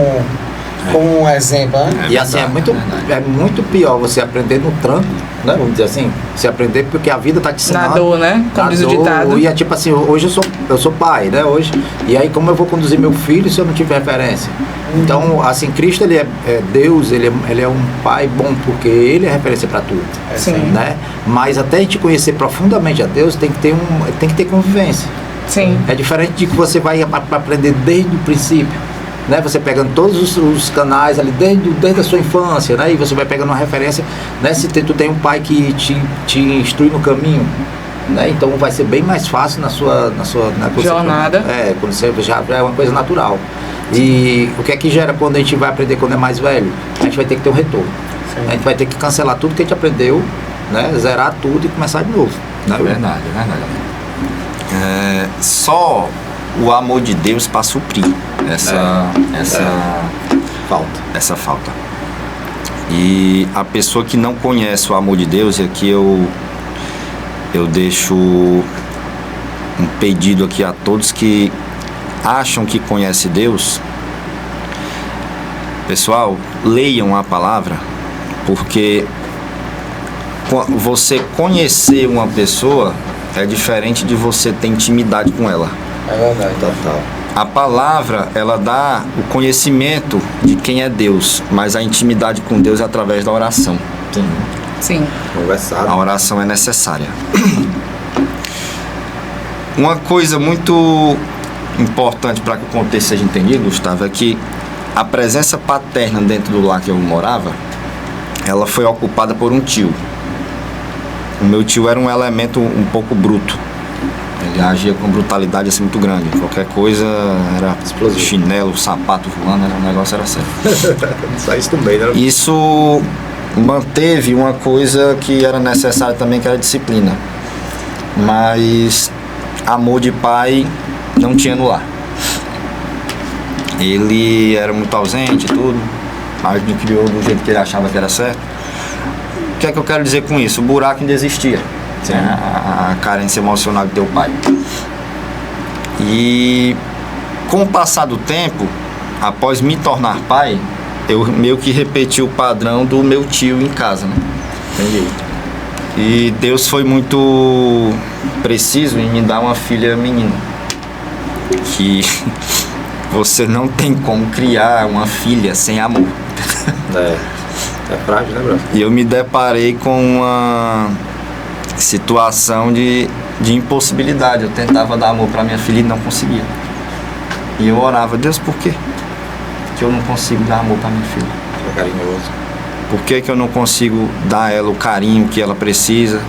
um exemplo, né? E assim, é muito pior você aprender no tranco, né? Vamos dizer assim, você aprender porque a vida tá te ensinando. Na dor, né? Como diz o ditado. E é tipo assim, hoje eu sou pai, né? Hoje, e aí como eu vou conduzir meu filho se eu não tiver referência? Então, assim, Cristo, ele é Deus, ele é um pai bom, porque ele é referência para tudo. Sim. Né? Mas até a gente conhecer profundamente a Deus, tem que ter convivência. Sim. É diferente de que você vai aprender desde o princípio, né? Você pegando todos os canais ali desde a sua infância, né? E você vai pegando uma referência, né? Se tu tem um pai que te instrui no caminho, né? Então vai ser bem mais fácil na jornada. Quando você já é uma coisa natural. E o que é que gera quando a gente vai aprender quando é mais velho? A gente vai ter que ter um retorno. Sim. A gente vai ter que cancelar tudo que a gente aprendeu, né? Zerar tudo e começar de novo. Né? Verdade. Só o amor de Deus para suprir essa falta. E a pessoa que não conhece o amor de Deus, e aqui eu deixo um pedido aqui a todos que acham que conhece Deus. Pessoal, leiam a palavra, porque você conhecer uma pessoa é diferente de você ter intimidade com ela. É verdade. Total. A palavra, ela dá o conhecimento de quem é Deus, mas a intimidade com Deus é através da oração. Sim. Conversar. A oração é necessária. Uma coisa muito importante para que o contexto seja entendido, Gustavo, é que a presença paterna dentro do lar que eu morava, ela foi ocupada por um tio. O meu tio era um elemento um pouco bruto. Ele agia com brutalidade assim muito grande. Qualquer coisa era explosivo. Chinelo, sapato voando, o negócio era sério. Só isso também, né? Isso manteve uma coisa que era necessária também, que era a disciplina. Mas amor de pai não tinha no lar. Ele era muito ausente e tudo, mas me criou do jeito que ele achava que era certo. O que é que eu quero dizer com isso? O buraco ainda existia, a carência emocional do teu pai. E com o passar do tempo, após me tornar pai, eu meio que repeti o padrão do meu tio em casa, né? Entendi. E Deus foi muito preciso em me dar uma filha menina. Que você não tem como criar uma filha sem amor. É frágil, né, Bruno? E eu me deparei com uma situação de impossibilidade. Eu tentava dar amor para minha filha e não conseguia. E eu orava, Deus, por quê que eu não consigo dar amor para minha filha? É carinhoso. Por que que eu não consigo dar a ela o carinho que ela precisa?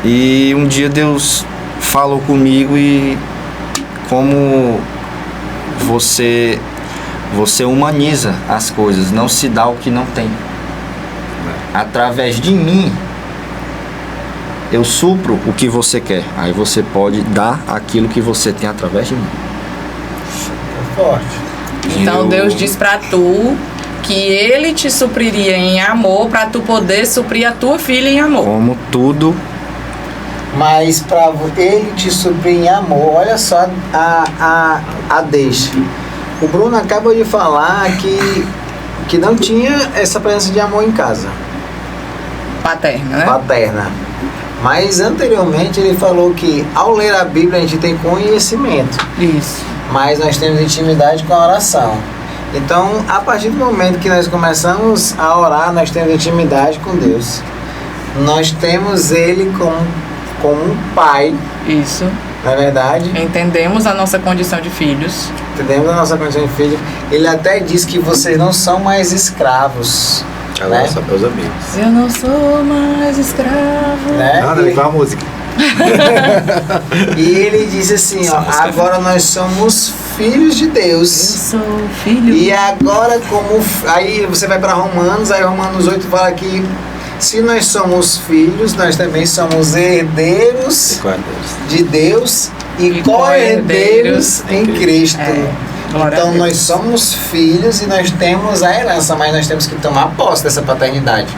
E um dia Deus falou comigo e como você humaniza as coisas, não se dá o que não tem. Através de mim, eu supro o que você quer. Aí você pode dar aquilo que você tem através de mim. É forte. Então Deus diz pra tu que Ele te supriria em amor pra tu poder suprir a tua filha em amor. Como tudo. Mas para ele te suprir em amor, olha só a deixa. O Bruno acaba de falar que não tinha essa presença de amor em casa, Paterna, né? paterna. Mas anteriormente ele falou que ao ler a Bíblia a gente tem conhecimento, Isso. mas nós temos intimidade com a oração. Então, a partir do momento que nós começamos a orar, nós temos intimidade com Deus. Nós temos Ele como um pai, Isso. na verdade. Entendemos a nossa condição de filhos. Entendemos a nossa condição de filho. Ele até diz que vocês não são mais escravos. Agora Né? só meus amigos. Eu não sou mais escravo. Né? Nada, ele fala a música. E ele diz assim, ó, agora nós somos filhos de Eu Deus. sou filho. E agora aí você vai para Romanos, aí Romanos 8 fala que se nós somos filhos, nós também somos herdeiros de Deus e co-herdeiros em Cristo. Glória a Então Deus. nós somos filhos e nós temos a herança, mas nós temos que tomar posse dessa paternidade.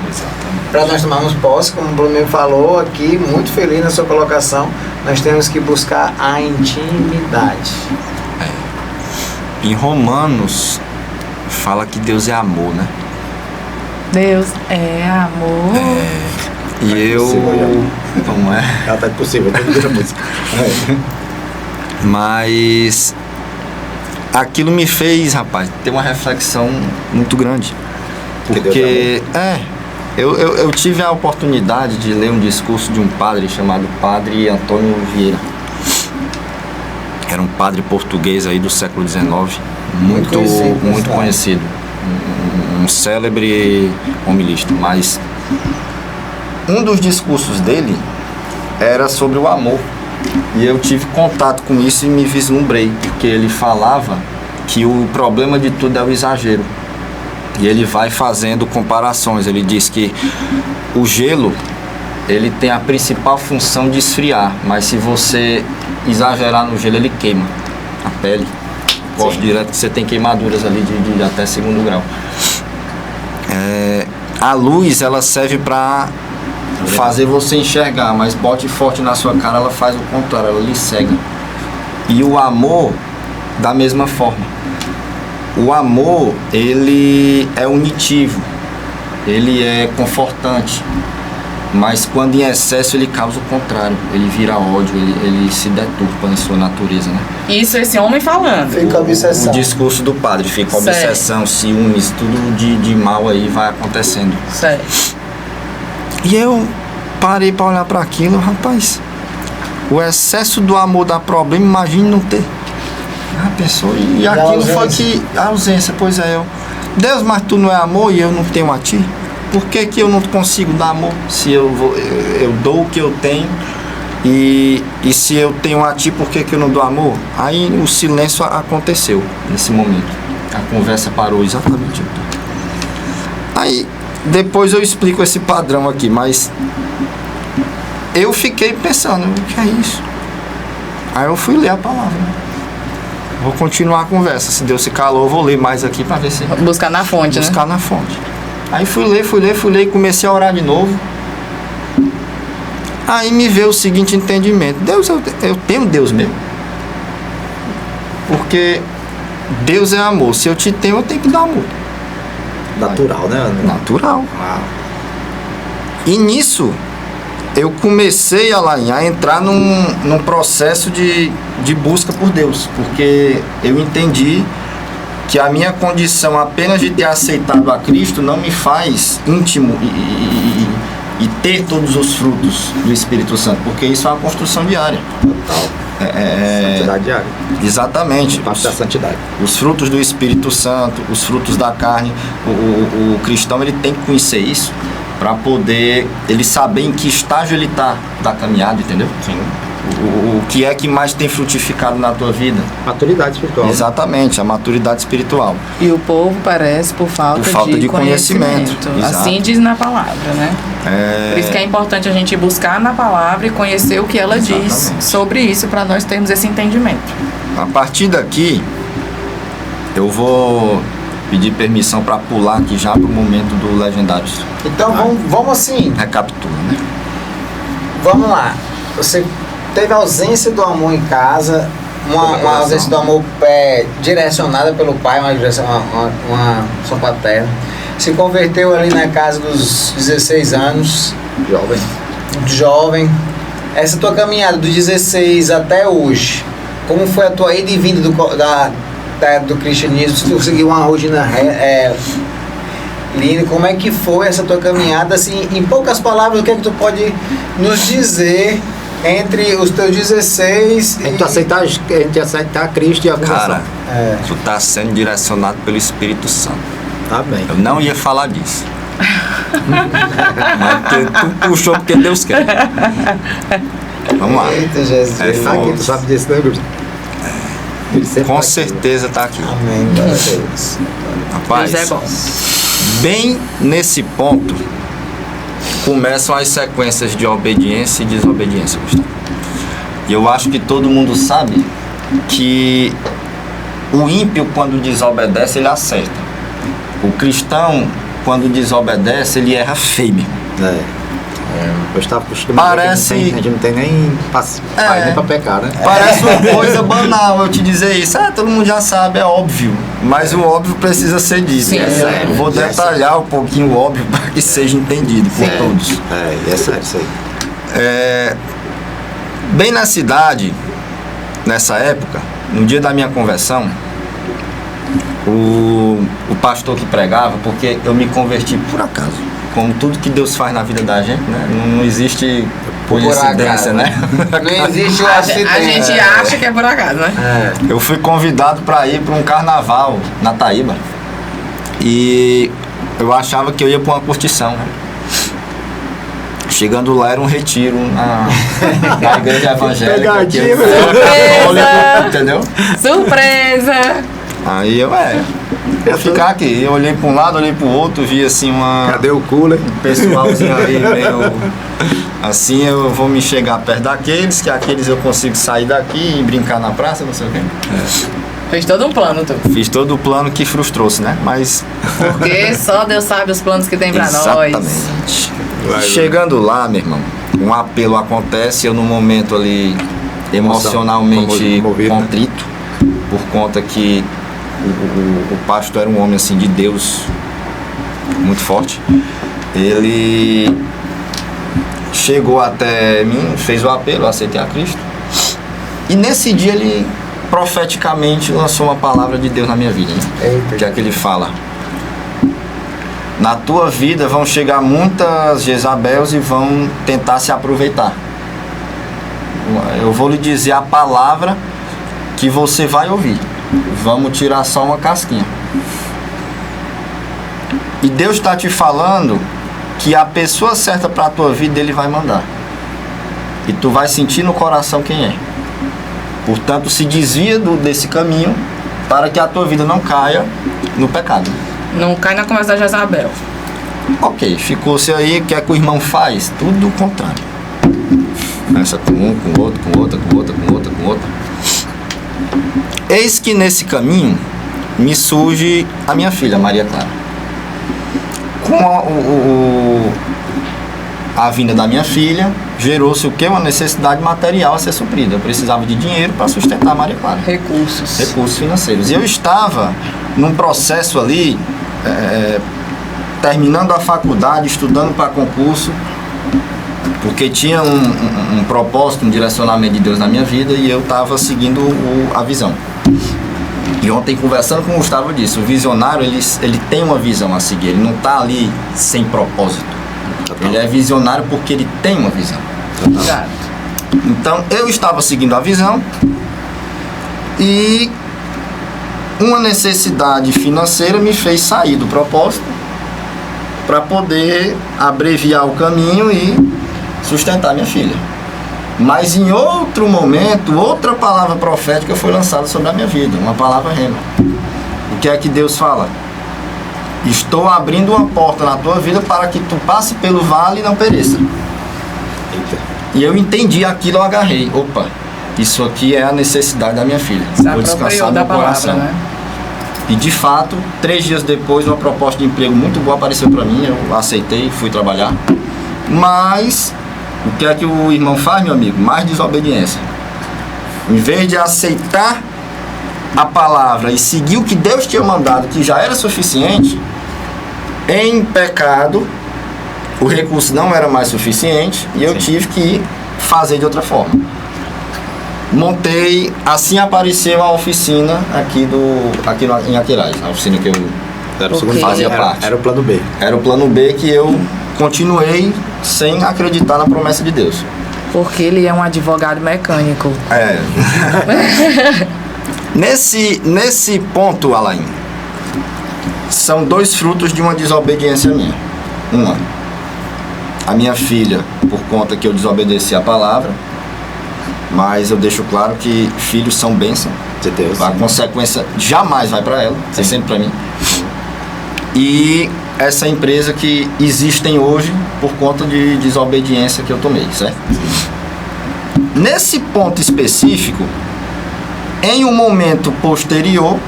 Para nós tomarmos posse, como o Bruno falou aqui, muito feliz na sua colocação, nós temos que buscar a intimidade. Em Romanos fala que Deus é amor, né? Deus é amor. E eu... Como é? Ela tá impossível, eu tô ouvindo a música. Mas aquilo me fez, rapaz, ter uma reflexão muito grande. Porque, eu tive a oportunidade de ler um discurso de um padre chamado Padre Antônio Vieira. Era um padre português aí do século XIX, muito conhecido. Um célebre homilista. Mas um dos discursos dele era sobre o amor. E eu tive contato com isso e me vislumbrei, porque ele falava que o problema de tudo é o exagero. E ele vai fazendo comparações. Ele diz que o gelo, ele tem a principal função de esfriar, mas se você exagerar no gelo, ele queima a pele. Posso direto que você tem queimaduras ali de até 2º grau. A luz, ela serve para fazer você enxergar, mas bote forte na sua cara, ela faz o contrário, ela lhe cega. E o amor, da mesma forma. O amor, ele é unitivo, ele é confortante, mas quando em excesso ele causa o contrário, ele vira ódio, ele se deturpa em sua natureza, né? Isso esse homem falando. Fica a obsessão. O discurso do padre fica obsessão, ciúmes, tudo de mal aí vai acontecendo. Certo. E eu parei para olhar para aquilo, rapaz, o excesso do amor dá problema, imagine não ter. Pensou, e aquilo foi que a ausência, pois é, Deus, mas tu não é amor e eu não tenho a ti? Por que eu não consigo dar amor se eu dou o que eu tenho e se eu tenho a ti, por que eu não dou amor? Aí o silêncio aconteceu nesse momento, a conversa parou exatamente aqui. Aí depois eu explico esse padrão aqui, mas eu fiquei pensando, o que é isso? Aí eu fui ler a palavra. Vou continuar a conversa. Se Deus se calou, eu vou ler mais aqui para ver se... Buscar na fonte, Buscar na fonte. Aí fui ler e comecei a orar de novo. Aí me veio o seguinte entendimento. Deus, eu tenho Deus mesmo. Porque Deus é amor. Se eu te tenho, eu tenho que dar amor. Natural, né? Natural. E nisso, eu comecei a entrar num processo de busca por Deus. Porque eu entendi que a minha condição apenas de ter aceitado a Cristo não me faz íntimo e ter todos os frutos do Espírito Santo. Porque isso é uma construção diária. Total. Santidade diária. Exatamente. Parte da santidade. Os frutos do Espírito Santo, os frutos da carne. O cristão ele tem que conhecer isso para poder ele saber em que estágio ele está da caminhada, entendeu? Sim. O que é que mais tem frutificado na tua vida? Maturidade espiritual. Exatamente, a maturidade espiritual. E o povo parece por falta de conhecimento. Assim diz na palavra, né? Por isso que é importante a gente buscar na palavra e conhecer o que ela diz sobre isso, para nós termos esse entendimento. A partir daqui, eu vou pedir permissão para pular aqui já para o momento do Legendários. Então vamos assim. Recapitula, né? Vamos lá. Você teve ausência do amor em casa, uma ausência do amor direcionada pelo pai, uma ação paterna. Se converteu ali na casa dos 16 anos. Jovem. Essa tua caminhada dos 16 até hoje, como foi a tua ida e vinda do cristianismo? Se tu seguiu uma rotina linda, como é que foi essa tua caminhada? Assim, em poucas palavras, o que é que tu pode nos dizer entre os teus 16 e... aceitar Cristo e a conversão. Cara, tu tá sendo direcionado pelo Espírito Santo. Tá bem. Eu não ia falar disso. Mas tu puxou porque Deus quer. Vamos lá. Eita, Jesus. Tu sabe disso, né, Augusto? Com certeza tá aqui. Amém. Deus. Rapaz, Deus é bom. Bem nesse ponto começam as sequências de obediência e desobediência, Gustavo. E eu acho que todo mundo sabe que o ímpio, quando desobedece, ele acerta. O cristão, quando desobedece, ele erra feio. Eu estava acostumado. Parece... A gente não tem nem nem para pecar, né? Parece uma coisa banal eu te dizer isso. Todo mundo já sabe, é óbvio. Mas o óbvio precisa ser dito. Sim, eu vou detalhar um pouquinho o óbvio para que seja entendido por todos. É sério isso aí. Bem na cidade, nessa época, no dia da minha conversão, o pastor que pregava, porque eu me converti por acaso. Como tudo que Deus faz na vida da gente, né? Não existe coincidência, né? Não existe o acidente. A gente acha que é por acaso, né? Eu fui convidado para ir para um carnaval na Taíba. E eu achava que eu ia para uma curtição, né? Chegando lá era um retiro na igreja evangélica. Surpresa! Entendeu? Surpresa! Aí vou ficar aqui. Eu olhei para um lado, olhei para o outro, vi assim Cadê o cooler? um pessoalzinho aí meio... Assim eu vou me chegar perto daqueles, que aqueles eu consigo sair daqui e brincar na praça, não sei o quê. Fez todo um plano, tu. Fiz todo o plano que frustrou-se, né? Mas... Porque só Deus sabe os planos que tem pra nós. Exatamente. Chegando lá, meu irmão, um apelo acontece, eu no momento ali emocionalmente contrito, por conta que o pastor era um homem assim de Deus muito forte. Ele chegou até mim, fez o apelo, eu aceitei a Cristo. E nesse dia ele profeticamente lançou uma palavra de Deus na minha vida, né? Que é que ele fala: na tua vida vão chegar muitas Jezabels e vão tentar se aproveitar. Eu vou lhe dizer a palavra que você vai ouvir. Vamos tirar só uma casquinha. E Deus está te falando que a pessoa certa para a tua vida Ele vai mandar. E tu vai sentir no coração quem é. Portanto, se desvia desse caminho para que a tua vida não caia no pecado. Não cai na conversa da Jezabel. Ok, ficou-se aí, o que é que o irmão faz? Tudo o contrário. Começa com um, com outro, com outra, com outra, com outra, com outra. Eis que nesse caminho me surge a minha filha, Maria Clara. Com a vinda da minha filha, gerou-se o quê? Uma necessidade material a ser suprida. Eu precisava de dinheiro para sustentar a Maria Clara. Recursos financeiros. E eu estava num processo ali, terminando a faculdade, estudando para concurso, porque tinha um propósito, um direcionamento de Deus na minha vida e eu estava seguindo a visão. E ontem, conversando com o Gustavo, eu disse, o visionário, ele tem uma visão a seguir, ele não está ali sem propósito. Ele é visionário porque ele tem uma visão. Então, eu estava seguindo a visão e uma necessidade financeira me fez sair do propósito para poder abreviar o caminho e sustentar minha filha. Mas em outro momento, outra palavra profética foi lançada sobre a minha vida, uma palavra rema. O que é que Deus fala? Estou abrindo uma porta na tua vida para que tu passe pelo vale e não pereça. E eu entendi aquilo, eu agarrei. Opa, isso aqui é a necessidade da minha filha. Vou descansar meu coração. Né? E de fato, 3 dias depois, uma proposta de emprego muito boa apareceu para mim, eu aceitei, fui trabalhar. Mas o que é que o irmão faz, meu amigo? Mais desobediência. Em vez de aceitar a palavra e seguir o que Deus tinha mandado, que já era suficiente, em pecado, o recurso não era mais suficiente e eu tive que fazer de outra forma. Montei, assim apareceu a oficina aqui em Aquiraz, a oficina que eu fazia parte. Era o plano B. Era o plano B que eu continuei sem acreditar na promessa de Deus. Porque ele é um advogado mecânico. É. Nesse ponto, Alain, são 2 frutos de uma desobediência minha. Uma, a minha filha, por conta que eu desobedeci a palavra, mas eu deixo claro que filhos são bênção. A consequência jamais vai para ela, é sempre para mim. E essa empresa que existem hoje por conta de desobediência que eu tomei, certo? Nesse ponto específico, em um momento posterior,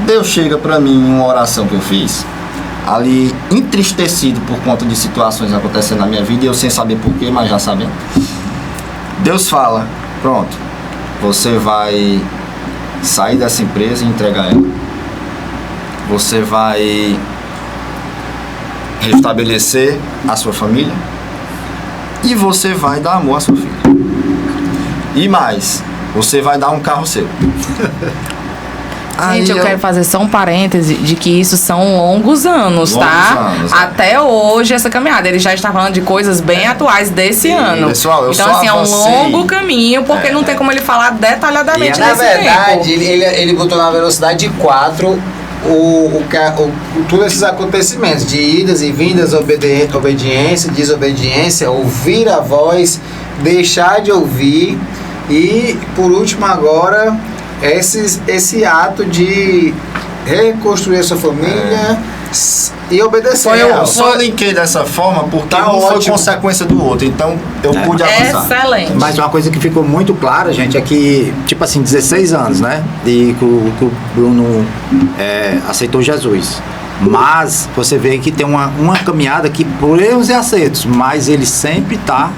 Deus chega para mim em uma oração que eu fiz, ali entristecido por conta de situações acontecendo na minha vida, e eu sem saber porquê, mas já sabendo. Deus fala, pronto, você vai sair dessa empresa e entregar ela. Você vai restabelecer a sua família e você vai dar amor à sua filha. E mais, você vai dar um carro seu. Gente, eu quero fazer só um parêntese de que isso são longos anos, tá? Até hoje essa caminhada. Ele já está falando de coisas bem atuais desse ano. Pessoal, eu então, só assim, é um longo caminho, porque não tem como ele falar detalhadamente na desse verdade, tempo. ele botou na velocidade de 4 todos esses acontecimentos de idas e vindas, obediência, desobediência, ouvir a voz, deixar de ouvir e, por último, agora esse ato de reconstruir a sua família e obedecer. Eu só linkei dessa forma porque um foi consequência do outro, então eu pude avançar. Excelente. Mas uma coisa que ficou muito clara, gente, é que, tipo assim, 16 anos, né? E que o Bruno aceitou Jesus. Mas você vê que tem uma caminhada que, por erros e acertos, mas ele sempre está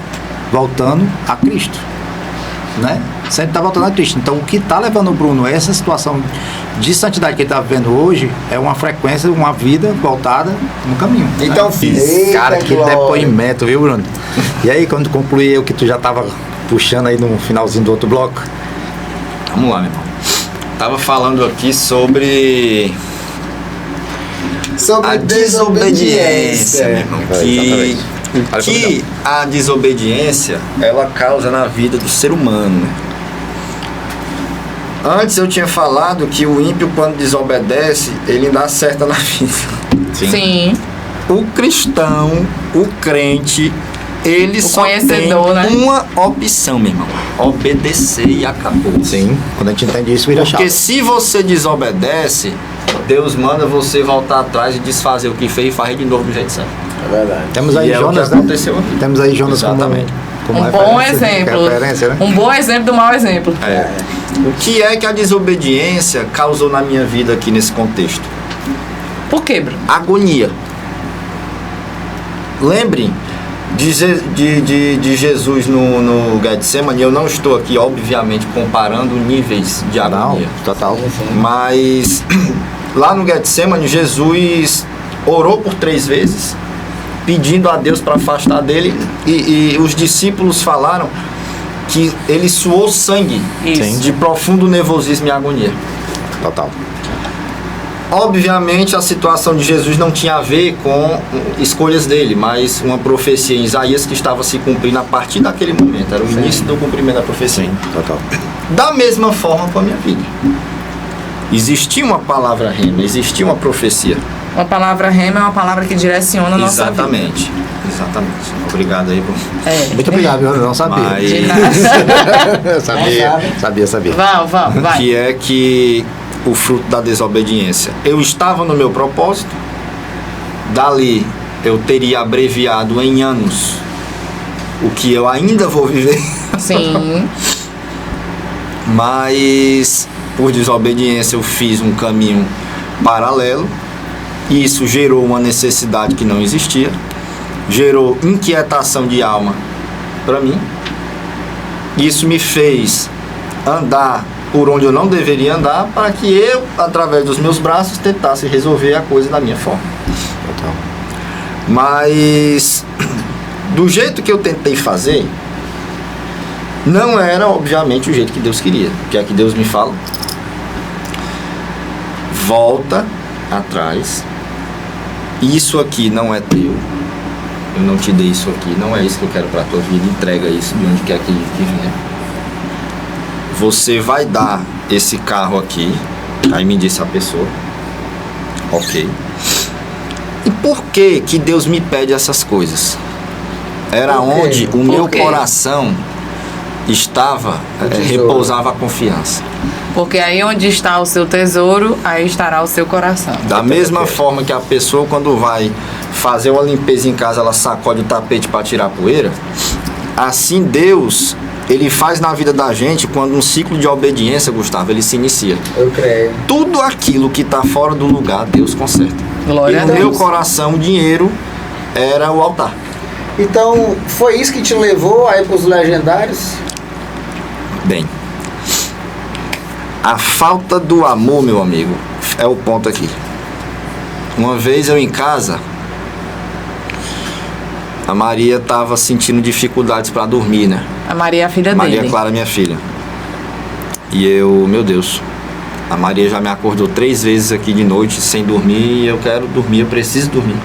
voltando a Cristo, né? Sempre está voltando a Cristo. Então, o que está levando o Bruno a essa situação de santidade que ele está vivendo hoje é uma frequência, uma vida voltada no caminho. Então, né? Cara, que depoimento, viu, Bruno? E aí, quando concluí o que tu já estava puxando aí no finalzinho do outro bloco? Vamos lá, meu irmão. Tava falando aqui sobre a desobediência, meu irmão. Que a desobediência, ela causa na vida do ser humano, né? Antes eu tinha falado que o ímpio, quando desobedece, ele ainda acerta na vida. Sim. O cristão, o crente, ele só tem uma opção, meu irmão: obedecer e acabou. Sim, quando a gente entende isso, vira chato. Porque se você desobedece, Deus manda você voltar atrás e desfazer o que fez e fazer de novo do jeito certo. É verdade. Temos aí Jonas, né? Aconteceu aqui. Temos aí Jonas Como Um bom referência, exemplo. referência, né? Um bom exemplo do mau exemplo. O que é que a desobediência causou na minha vida aqui nesse contexto? Por quê, Bruno? Agonia. Lembrem de Jesus no Getsemane. Eu não estou aqui, obviamente, comparando níveis de Não, agonia. total. Mas lá no Getsemane, Jesus orou por 3 vezes, pedindo a Deus para afastar dele, e os discípulos falaram que ele suou sangue Isso. de profundo nervosismo e agonia. Total. Obviamente a situação de Jesus não tinha a ver com escolhas dele, mas uma profecia em Isaías que estava se cumprindo a partir daquele momento. Era o início do cumprimento da profecia. Total. Da mesma forma com a minha vida. Existia uma palavra rema, existia uma profecia. Uma palavra rema é uma palavra que direciona a nossa vida. Exatamente. Obrigado aí, Bruno. Muito obrigado, eu não sabia. Mas- De nada. Sabia. Vamos, vai. Que é que o fruto da desobediência. Eu estava no meu propósito, dali eu teria abreviado em anos o que eu ainda vou viver, Sim. mas por desobediência eu fiz um caminho paralelo, e isso gerou uma necessidade que não existia, gerou inquietação de alma para mim, isso me fez andar por onde eu não deveria andar, para que eu, através dos meus braços, tentasse resolver a coisa da minha forma. Total. Mas do jeito que eu tentei fazer, não era obviamente o jeito que Deus queria. O que é que Deus me fala? Volta atrás. Isso aqui não é teu. Eu não te dei isso aqui. Não é isso que eu quero para a tua vida. Entrega isso de onde quer que vier. Você vai dar esse carro aqui. Aí me disse a pessoa. Ok. E por que que Deus me pede essas coisas? Era Por quê? onde o Por meu quê? coração estava, repousava a confiança. Porque aí onde está o seu tesouro, aí estará o seu coração. Da mesma forma que a pessoa, quando vai fazer uma limpeza em casa, ela sacode o tapete para tirar a poeira, assim Deus, ele faz na vida da gente quando um ciclo de obediência, Gustavo, ele se inicia. Eu creio. Tudo aquilo que está fora do lugar, Deus conserta. Glória E a no meu Deus. coração, o dinheiro era o altar. Então, foi isso que te levou a ir para os legendários? Bem, a falta do amor, meu amigo, é o ponto aqui. Uma vez eu em casa, a Maria estava sentindo dificuldades para dormir, né? A Maria é a filha Maria dele. Clara, minha filha. E eu, meu Deus, a Maria já me acordou 3 vezes aqui de noite sem dormir, e eu quero dormir, eu preciso dormir.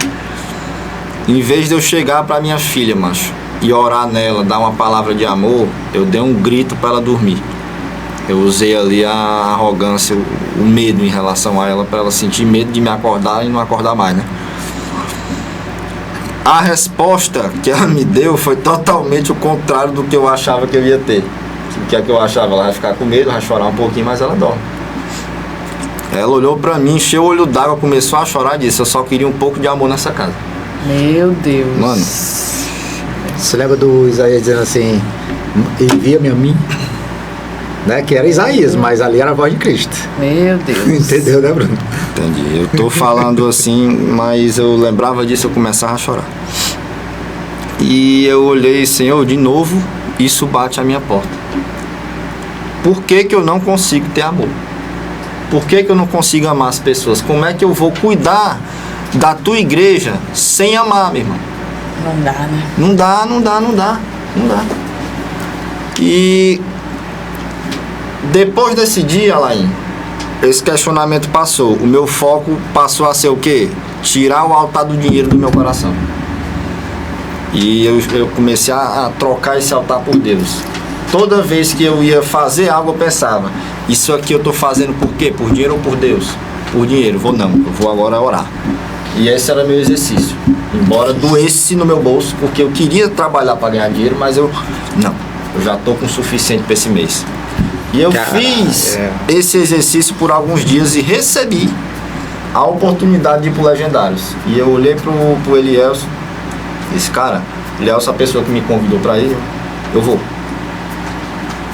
Em vez de eu chegar para minha filha, macho, e orar nela, dar uma palavra de amor, eu dei um grito para ela dormir. Eu usei ali a arrogância, o medo em relação a ela, para ela sentir medo de me acordar e não acordar mais, né? A resposta que ela me deu foi totalmente o contrário do que eu achava que eu ia ter. O que é que eu achava? Ela vai ficar com medo, vai chorar um pouquinho, mas ela dorme. Ela olhou pra mim, encheu o olho d'água, começou a chorar e disse: eu só queria um pouco de amor nessa casa. Meu Deus. Mano, Você lembra do Isaías dizendo assim, envia-me a mim? Né? Que era Isaías, mas ali era a voz de Cristo. Meu Deus. Entendeu, né, Bruno? entendi. Eu tô falando assim, mas eu lembrava disso, eu começava a chorar. E eu olhei, Senhor, de novo, isso bate à minha porta. Por que que eu não consigo ter amor? Por que que eu não consigo amar as pessoas? Como é que eu vou cuidar da tua igreja sem amar, meu irmão? Não dá, né? Não dá. E depois desse dia, Alain, esse questionamento passou. O meu foco passou a ser o quê? Tirar o altar do dinheiro do meu coração. E eu comecei a trocar esse altar por Deus. Toda vez que eu ia fazer algo, eu pensava: isso aqui eu tô fazendo por quê? Por dinheiro ou por Deus? Por dinheiro. Eu vou agora orar. E esse era meu exercício. Embora doesse no meu bolso, porque eu queria trabalhar para ganhar dinheiro, mas eu já tô com o suficiente para esse mês. E eu fiz esse exercício por alguns dias e recebi a oportunidade de ir pro Legendários. E eu olhei pro Elielson, esse cara, Elielson, a pessoa que me convidou para ir, eu vou.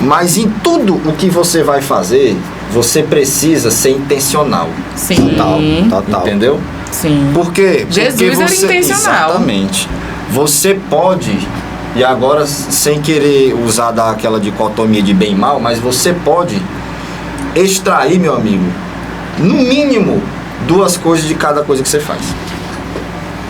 Mas em tudo o que você vai fazer, você precisa ser intencional. Sim. Total. Entendeu? Sim. Por quê? Jesus Porque era você, intencional. exatamente. Você pode, e agora sem querer usar daquela dicotomia de bem e mal, mas você pode extrair, meu amigo, no mínimo 2 coisas de cada coisa que você faz.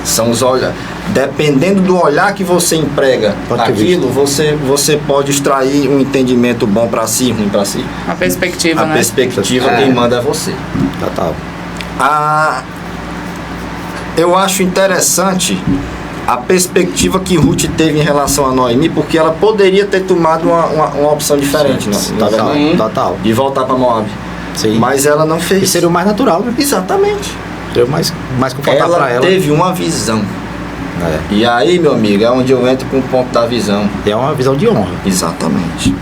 São os olhos. Dependendo do olhar que você emprega naquilo, você pode extrair um entendimento bom para si e ruim para si. A perspectiva, A né? perspectiva quem manda é você. Total. Eu acho interessante a perspectiva que Ruth teve em relação a Noemi, porque ela poderia ter tomado uma opção diferente, né? Total. De voltar para Moab. Sim. Mas ela não fez. E seria o mais natural, né? Exatamente. Seria o mais confortável Ela pra ela. teve uma visão. É. E aí, meu amigo, é onde eu entro com o ponto da visão. E é uma visão de honra. Exatamente.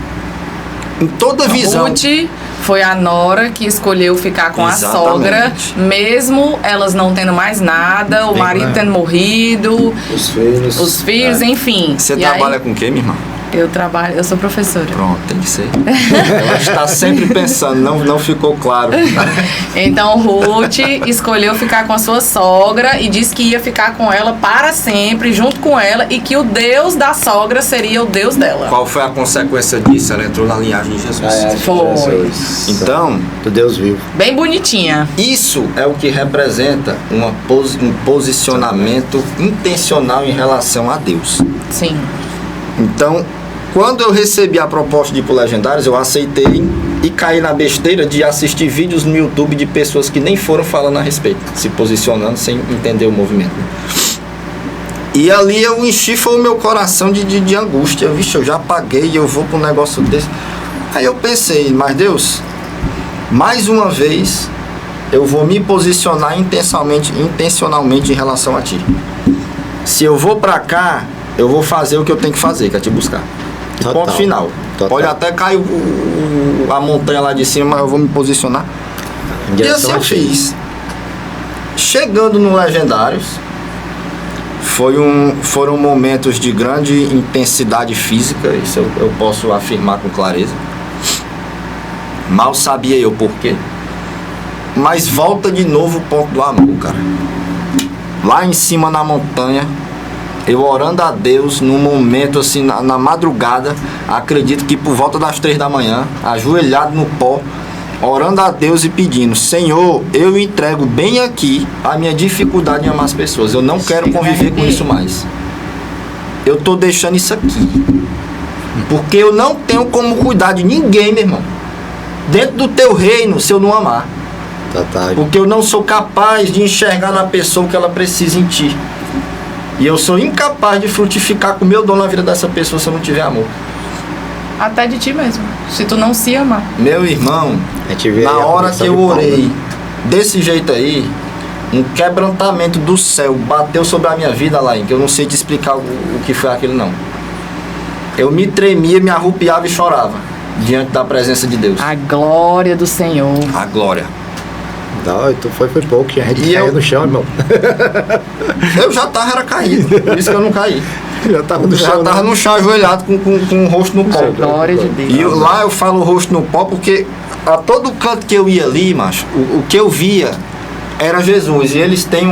Em toda visão. Ruth foi a nora que escolheu ficar com Exatamente. a sogra, mesmo elas não tendo mais nada, o marido tendo morrido, os filhos, enfim. Você E trabalha aí, com o quê, minha irmã? eu sou professora. Pronto, tem que ser. Ela está sempre pensando, não ficou claro. Então Ruth escolheu ficar com a sua sogra e disse que ia ficar com ela para sempre, junto com ela, e que o Deus da sogra seria o Deus dela. Qual foi a consequência disso? Ela entrou na linhagem de Jesus. Foi. Então, Do Deus vivo. Bem bonitinha. isso é o que representa um posicionamento intencional em relação a Deus. Sim. Então, quando eu recebi a proposta de ir pro Legendários, eu aceitei e caí na besteira de assistir vídeos no YouTube de pessoas que nem foram falando a respeito, se posicionando sem entender o movimento. E ali eu enchi foi o meu coração de angústia. Vixe, eu já paguei e eu vou para um negócio desse. Aí eu pensei, mas Deus, mais uma vez eu vou me posicionar intencionalmente em relação a Ti. Se eu vou para cá, eu vou fazer o que eu tenho que fazer, que é te buscar. Total. Ponto final. Total. Pode até cair a montanha lá de cima, mas eu vou me posicionar. Em E direção assim a eu ti. fiz. Chegando no Legendários, foram momentos de grande intensidade física, isso eu posso afirmar com clareza. Mal sabia eu por quê. Mas volta de novo o ponto do amor, cara. Lá em cima na montanha, eu orando a Deus num momento assim, na madrugada, acredito que por volta das 3 da manhã, ajoelhado no pó, orando a Deus e pedindo: Senhor, eu entrego bem aqui a minha dificuldade em amar as pessoas. Eu não quero conviver com isso mais. Eu tô deixando isso aqui. Porque eu não tenho como cuidar de ninguém, meu irmão, dentro do teu reino, se eu não amar. Total. Porque eu não sou capaz de enxergar na pessoa o que ela precisa em ti. E eu sou incapaz de frutificar com o meu dom na vida dessa pessoa se eu não tiver amor. Até de ti mesmo. Se tu não se amar. Meu irmão, A gente vê na a hora conexão que eu de Paulo, orei né? desse jeito aí, um quebrantamento do céu bateu sobre a minha vida, Lain, que eu não sei te explicar o que foi aquilo, não. Eu me tremia, me arrupiava e chorava diante da presença de Deus. A glória do Senhor. A glória. Não, tu foi pouco, tinha gente E que caiu eu- no chão, irmão. Eu já tava era caído, por isso que eu não caí. Já tava no Já chão. tava né? no chão ajoelhado com o rosto no pó. Glória de Deus. E lá eu falo o rosto no pó porque a todo canto que eu ia ali, macho, o que eu via era Jesus. E eles têm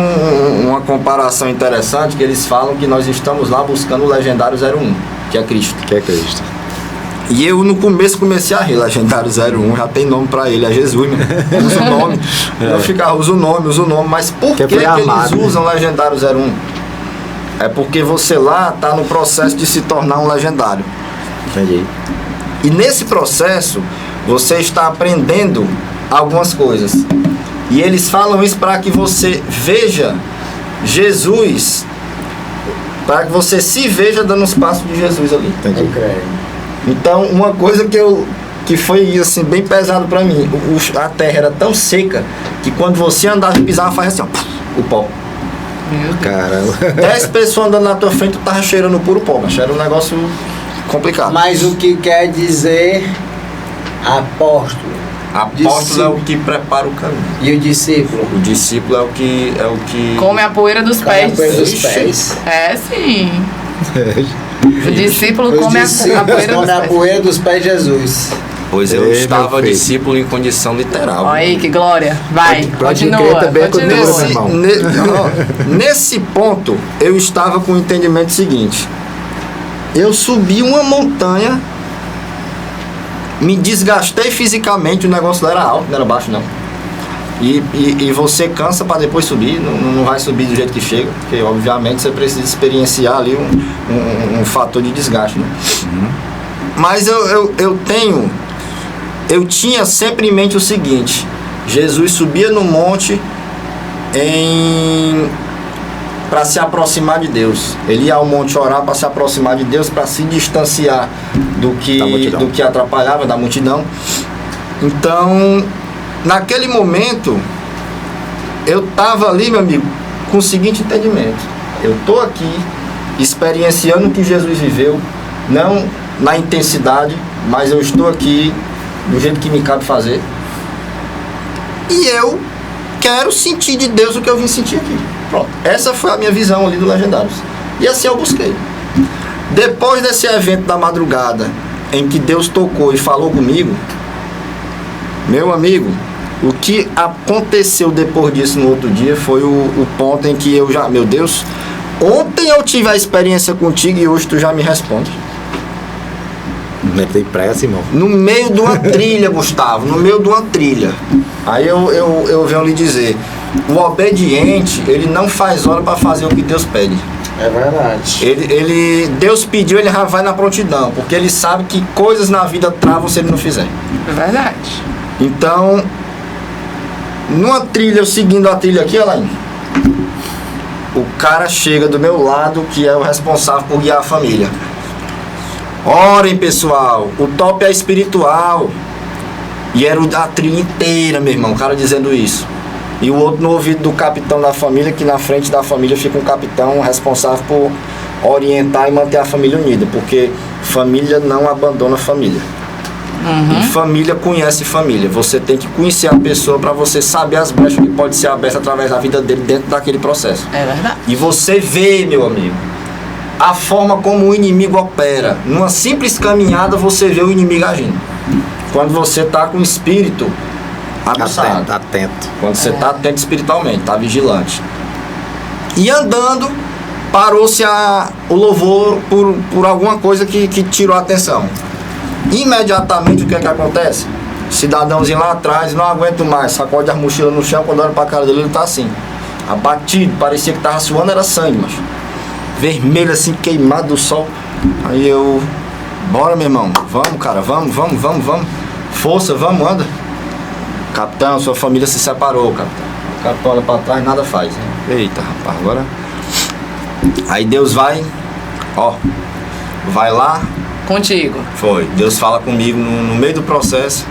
uma comparação interessante, que eles falam que nós estamos lá buscando o Legendário 01, que é Cristo. Que é Cristo. E eu no começo comecei a rir, Legendário 01, já tem nome pra ele, é Jesus, meu. Usa o nome. Eu ficava, usa o nome, mas por que foi amado, eles usam Legendário 01? É porque você lá tá no processo de se tornar um legendário. Entendi. E nesse processo, você está aprendendo algumas coisas. E eles falam isso para que você veja Jesus, para que você se veja dando os passos de Jesus ali. Entendi. Então, uma coisa que foi assim, bem pesado para mim, a terra era tão seca que quando você andava e pisava, fazia assim, ó, o pó. Caramba. 10 pessoas andando na tua frente, tu tava cheirando puro pó, mas era um negócio complicado. Mas o que quer dizer apóstolo Apóstolo é o que prepara o caminho. e o discípulo? O discípulo é o que Come a poeira dos pés. Come a poeira dos Ixi. pés. É, sim. O discípulo Os come a discípulos poeira dos comem a pés. poeira dos pés de Jesus. Pois eu Ei, estava meu filho. discípulo em condição literal. Olha aí, que glória. Vai, Pode continua, crer também, continua. continua, meu irmão. Nesse ponto, eu estava com o entendimento seguinte. Eu subi uma montanha, me desgastei fisicamente, o negócio não era alto, não era baixo não. E você cansa para depois subir, não vai subir do jeito que chega, porque obviamente você precisa experienciar ali um fator de desgaste, né? Mas eu tinha sempre em mente o seguinte: Jesus subia no monte para se aproximar de Deus. Ele ia ao monte orar para se aproximar de Deus, para se distanciar do que atrapalhava, da multidão. Então, naquele momento, eu estava ali, meu amigo, com o seguinte entendimento: eu estou aqui experienciando o que Jesus viveu, não na intensidade, mas eu estou aqui do jeito que me cabe fazer. E eu quero sentir de Deus o que eu vim sentir aqui. Pronto. Essa foi a minha visão ali do Legendários. E assim eu busquei. Depois desse evento da madrugada, em que Deus tocou e falou comigo, meu amigo, o que aconteceu depois disso no outro dia foi o ponto em que eu já, meu Deus, ontem eu tive a experiência contigo e hoje tu já me responde. Não tem pressa, irmão. No meio de uma trilha, Gustavo, no meio de uma trilha. Aí eu venho lhe dizer, o obediente, ele não faz hora para fazer o que Deus pede. É verdade. Deus pediu, ele já vai na prontidão, porque ele sabe que coisas na vida travam se ele não fizer. É verdade. Então, numa trilha, eu seguindo a trilha aqui, olha lá, o cara chega do meu lado, que é o responsável por guiar a família. Orem, pessoal, o top é espiritual. E era a trilha inteira, meu irmão, o cara dizendo isso. E o outro no ouvido do capitão da família, que na frente da família fica um capitão responsável por orientar e manter a família unida, porque família não abandona a família. E família conhece família. Você tem que conhecer a pessoa para você saber as brechas que pode ser abertas através da vida dele dentro daquele processo. É verdade. E você vê, meu amigo, a forma como o inimigo opera. Numa simples caminhada você vê o inimigo agindo. Quando você está com o espírito aguçado. Atento. Quando você está atento espiritualmente, está vigilante. E andando, parou-se o louvor por alguma coisa que tirou a atenção. Imediatamente o que é que acontece? Cidadãozinho lá atrás, não aguento mais, sacode as mochilas no chão, quando olha pra cara dele, ele tá assim, abatido, parecia que tava suando, era sangue, mas vermelho assim, queimado do sol. Aí eu, bora meu irmão, vamos cara, vamos, força, vamos, anda. Capitão, sua família se separou, capitão. O capitão olha pra trás, nada faz. Eita, rapaz, agora... Aí Deus vai lá. Contigo. Foi, Deus fala comigo no meio do processo.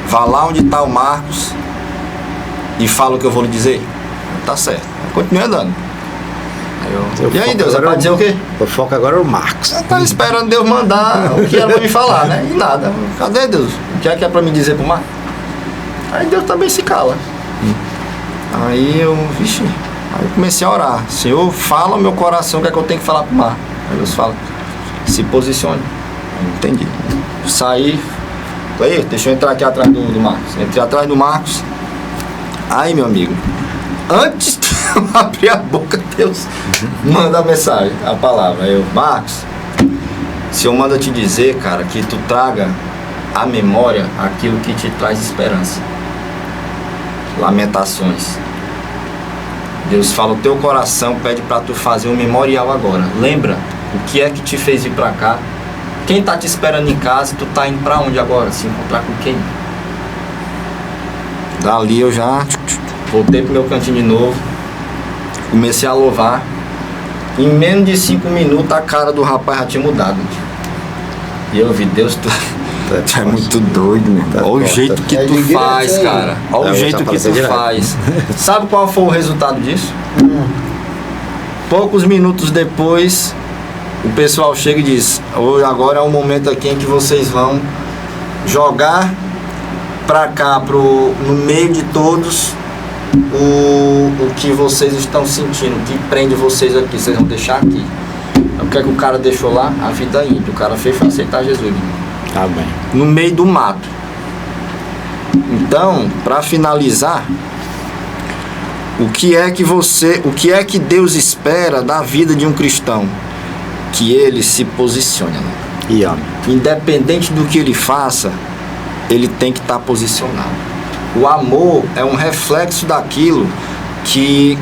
Vá lá onde está o Marcos e fala o que eu vou lhe dizer. Tá certo, continue andando. E aí Deus, é pra dizer o quê? O foco agora é o Marcos. Eu tava esperando Deus mandar o que era pra me falar, né? E nada, cadê Deus? O que é pra me dizer pro Marcos? Aí Deus também se cala. Aí eu comecei a orar. Senhor, fala no meu coração o que é que eu tenho que falar pro Marcos. Aí Deus fala, se posicione. Entendi. Saí. Aí, deixa eu entrar aqui atrás do Marcos. Entrei atrás do Marcos. Aí, meu amigo, antes de eu abrir a boca, Deus manda a mensagem, a palavra. Eu, Marcos, o Senhor manda te dizer, cara, que tu traga à memória aquilo que te traz esperança. Lamentações. Deus fala, o teu coração pede para tu fazer um memorial agora. Lembra o que é que te fez ir para cá? Quem tá te esperando em casa, tu tá indo pra onde agora? Se encontrar com quem? Dali eu já voltei pro meu cantinho de novo, comecei a louvar. Em menos de 5 minutos a cara do rapaz já tinha mudado. E eu vi, Deus, tu é muito doido, meu. Olha o jeito que tu faz, cara. Olha o jeito que tu faz. Sabe qual foi o resultado disso? Poucos minutos depois, o pessoal chega e diz, hoje agora é o momento aqui em que vocês vão jogar pra cá, no meio de todos, o que vocês estão sentindo, o que prende vocês aqui, vocês vão deixar aqui. que é que o cara deixou lá? A vida ímpia. O cara fez foi aceitar Jesus. Amém. No meio do mato. Então, para finalizar, o que é que Deus espera da vida de um cristão? Que ele se posicione. E ame. Independente do que ele faça, ele tem que estar posicionado. O amor é um reflexo daquilo que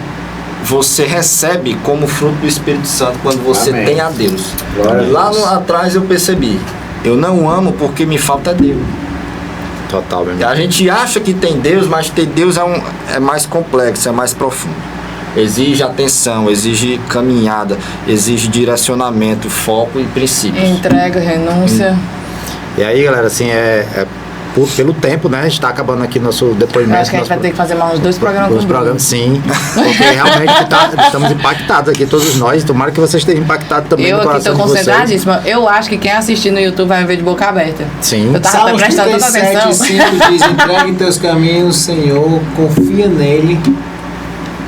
você recebe como fruto do Espírito Santo quando você Amém. tem a Deus. Glória a Lá Deus. atrás eu percebi, eu não amo porque me falta Deus. Total, meu irmão. A gente acha que tem Deus, mas ter Deus é mais complexo, é mais profundo. Exige atenção, exige caminhada, exige direcionamento, foco e princípios. Entrega, renúncia. E aí, galera, assim, pelo tempo, né? A gente tá acabando aqui nosso depoimento. Eu acho que a gente vai ter que fazer mais uns 2 programas com Os o Bruno. programas, sim. Porque realmente estamos impactados aqui, todos nós. Tomara que vocês tenham impactado também Eu no aqui coração tô de vocês. concentradíssima. Eu acho que quem assistir no YouTube vai me ver de boca aberta. Sim. Eu tava Salmos prestando toda 37, atenção. 5 diz: entregue teus caminhos, Senhor, confia nele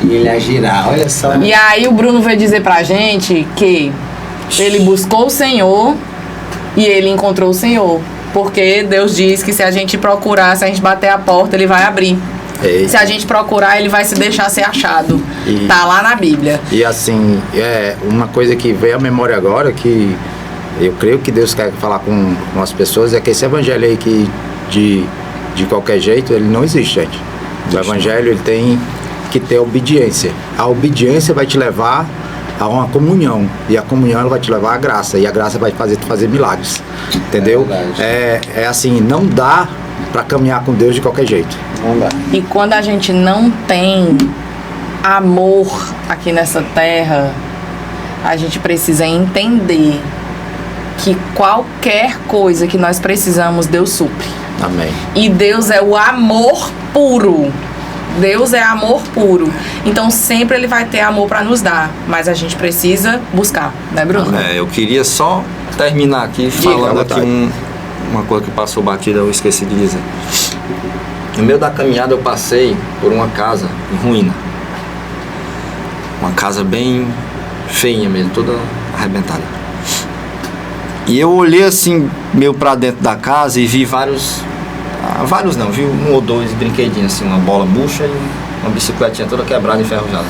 e ele agirá. Olha só. E aí o Bruno veio dizer pra gente que ele buscou o Senhor e ele encontrou o Senhor. Porque Deus diz que se a gente procurar, se a gente bater a porta, ele vai abrir. Ei. Se a gente procurar, ele vai se deixar ser achado. E- Tá lá na Bíblia. E assim, uma coisa que veio à memória agora, que eu creio que Deus quer falar com as pessoas, é que esse evangelho aí que de qualquer jeito, ele não existe, gente. O evangelho, ele tem que ter obediência. A obediência vai te levar a uma comunhão, e a comunhão ela vai te levar à graça, e a graça vai fazer tu fazer milagres, entendeu? É É assim, não dá para caminhar com Deus de qualquer jeito. Não dá. E quando a gente não tem amor aqui nessa terra, a gente precisa entender que qualquer coisa que nós precisamos, Deus supre. Amém. E Deus é o amor puro. Deus é amor puro. Então sempre Ele vai ter amor para nos dar. Mas a gente precisa buscar, né, Bruno? Eu queria só terminar aqui falando aqui uma coisa que passou batida, eu esqueci de dizer. No meio da caminhada eu passei por uma casa em ruína. Uma casa bem feinha mesmo, toda arrebentada. E eu olhei assim, meio pra dentro da casa e vi vários não, vi 1 ou 2 brinquedinhos assim, uma bola murcha e uma bicicletinha toda quebrada e enferrujada.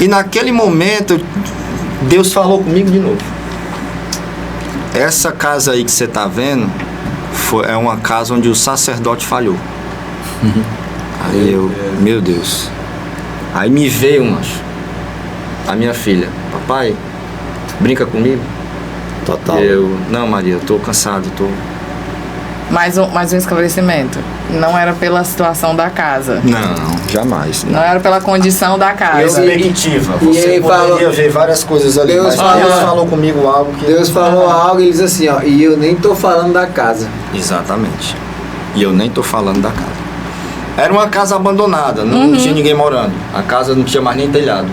E naquele momento, Deus falou comigo de novo. Essa casa aí que você tá vendo é uma casa onde o sacerdote falhou. Aí eu, meu Deus. Aí me veio a minha filha, papai, brinca comigo? Total. Eu, não, Maria, eu tô cansado, Mais um esclarecimento. Não era pela situação da casa. Não, jamais. Não era pela condição da casa. Perspectiva. E Você ele poderia falou- ver várias coisas ali, Deus mas falou- Deus falou comigo algo que... Deus falou algo e ele diz assim, ó, e eu nem tô falando da casa. Exatamente. E eu nem tô falando da casa. Era uma casa abandonada, não tinha ninguém morando. A casa não tinha mais nem telhado.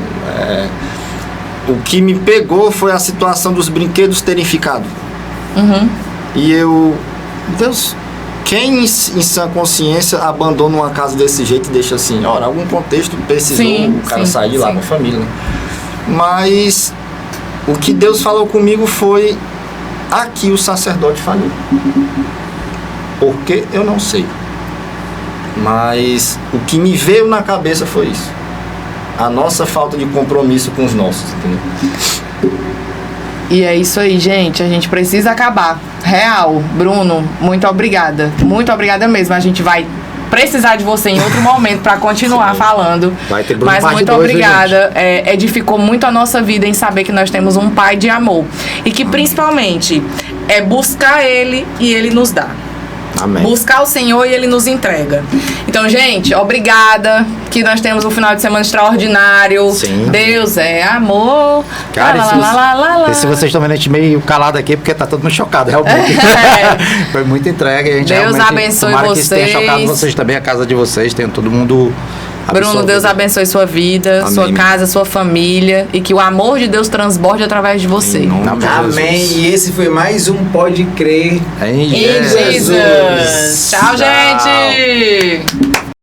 O que me pegou foi a situação dos brinquedos terem ficado. E eu... Deus, quem em sã consciência abandona uma casa desse jeito e deixa assim? Ora, algum contexto precisou Sim, o cara sim, sair de lá sim. com a família, né? Mas o que Deus falou comigo foi: aqui o sacerdote falhou. Por que? Eu não sei. Mas o que me veio na cabeça foi isso. A nossa falta de compromisso com os nossos, entendeu? E é isso aí, gente. A gente precisa acabar. Real. Bruno, muito obrigada. Muito obrigada mesmo. A gente vai precisar de você em outro momento para continuar falando. Vai ter Bruno Mas parte muito 2, obrigada. Edificou muito a nossa vida em saber que nós temos um pai de amor. E que principalmente é buscar ele e ele nos dá. Amém. Buscar o Senhor e Ele nos entrega. Então, gente, obrigada. Que nós temos um final de semana extraordinário. Sim. Deus é amor. Cara, lá. e se vocês estão vendo a gente meio calado aqui, porque tá todo mundo chocado, realmente. Foi muita entrega e a gente Deus realmente, abençoe tomara que isso tenha vocês. chocado vocês também, a casa de vocês, tenha todo mundo Bruno, absorvido. Deus abençoe sua vida, Amém. sua casa, sua família. E que o amor de Deus transborde através de você. Em nome de Amém. Jesus. E esse foi mais um Pode Crer. Em Em Jesus. Jesus. Tchau, gente!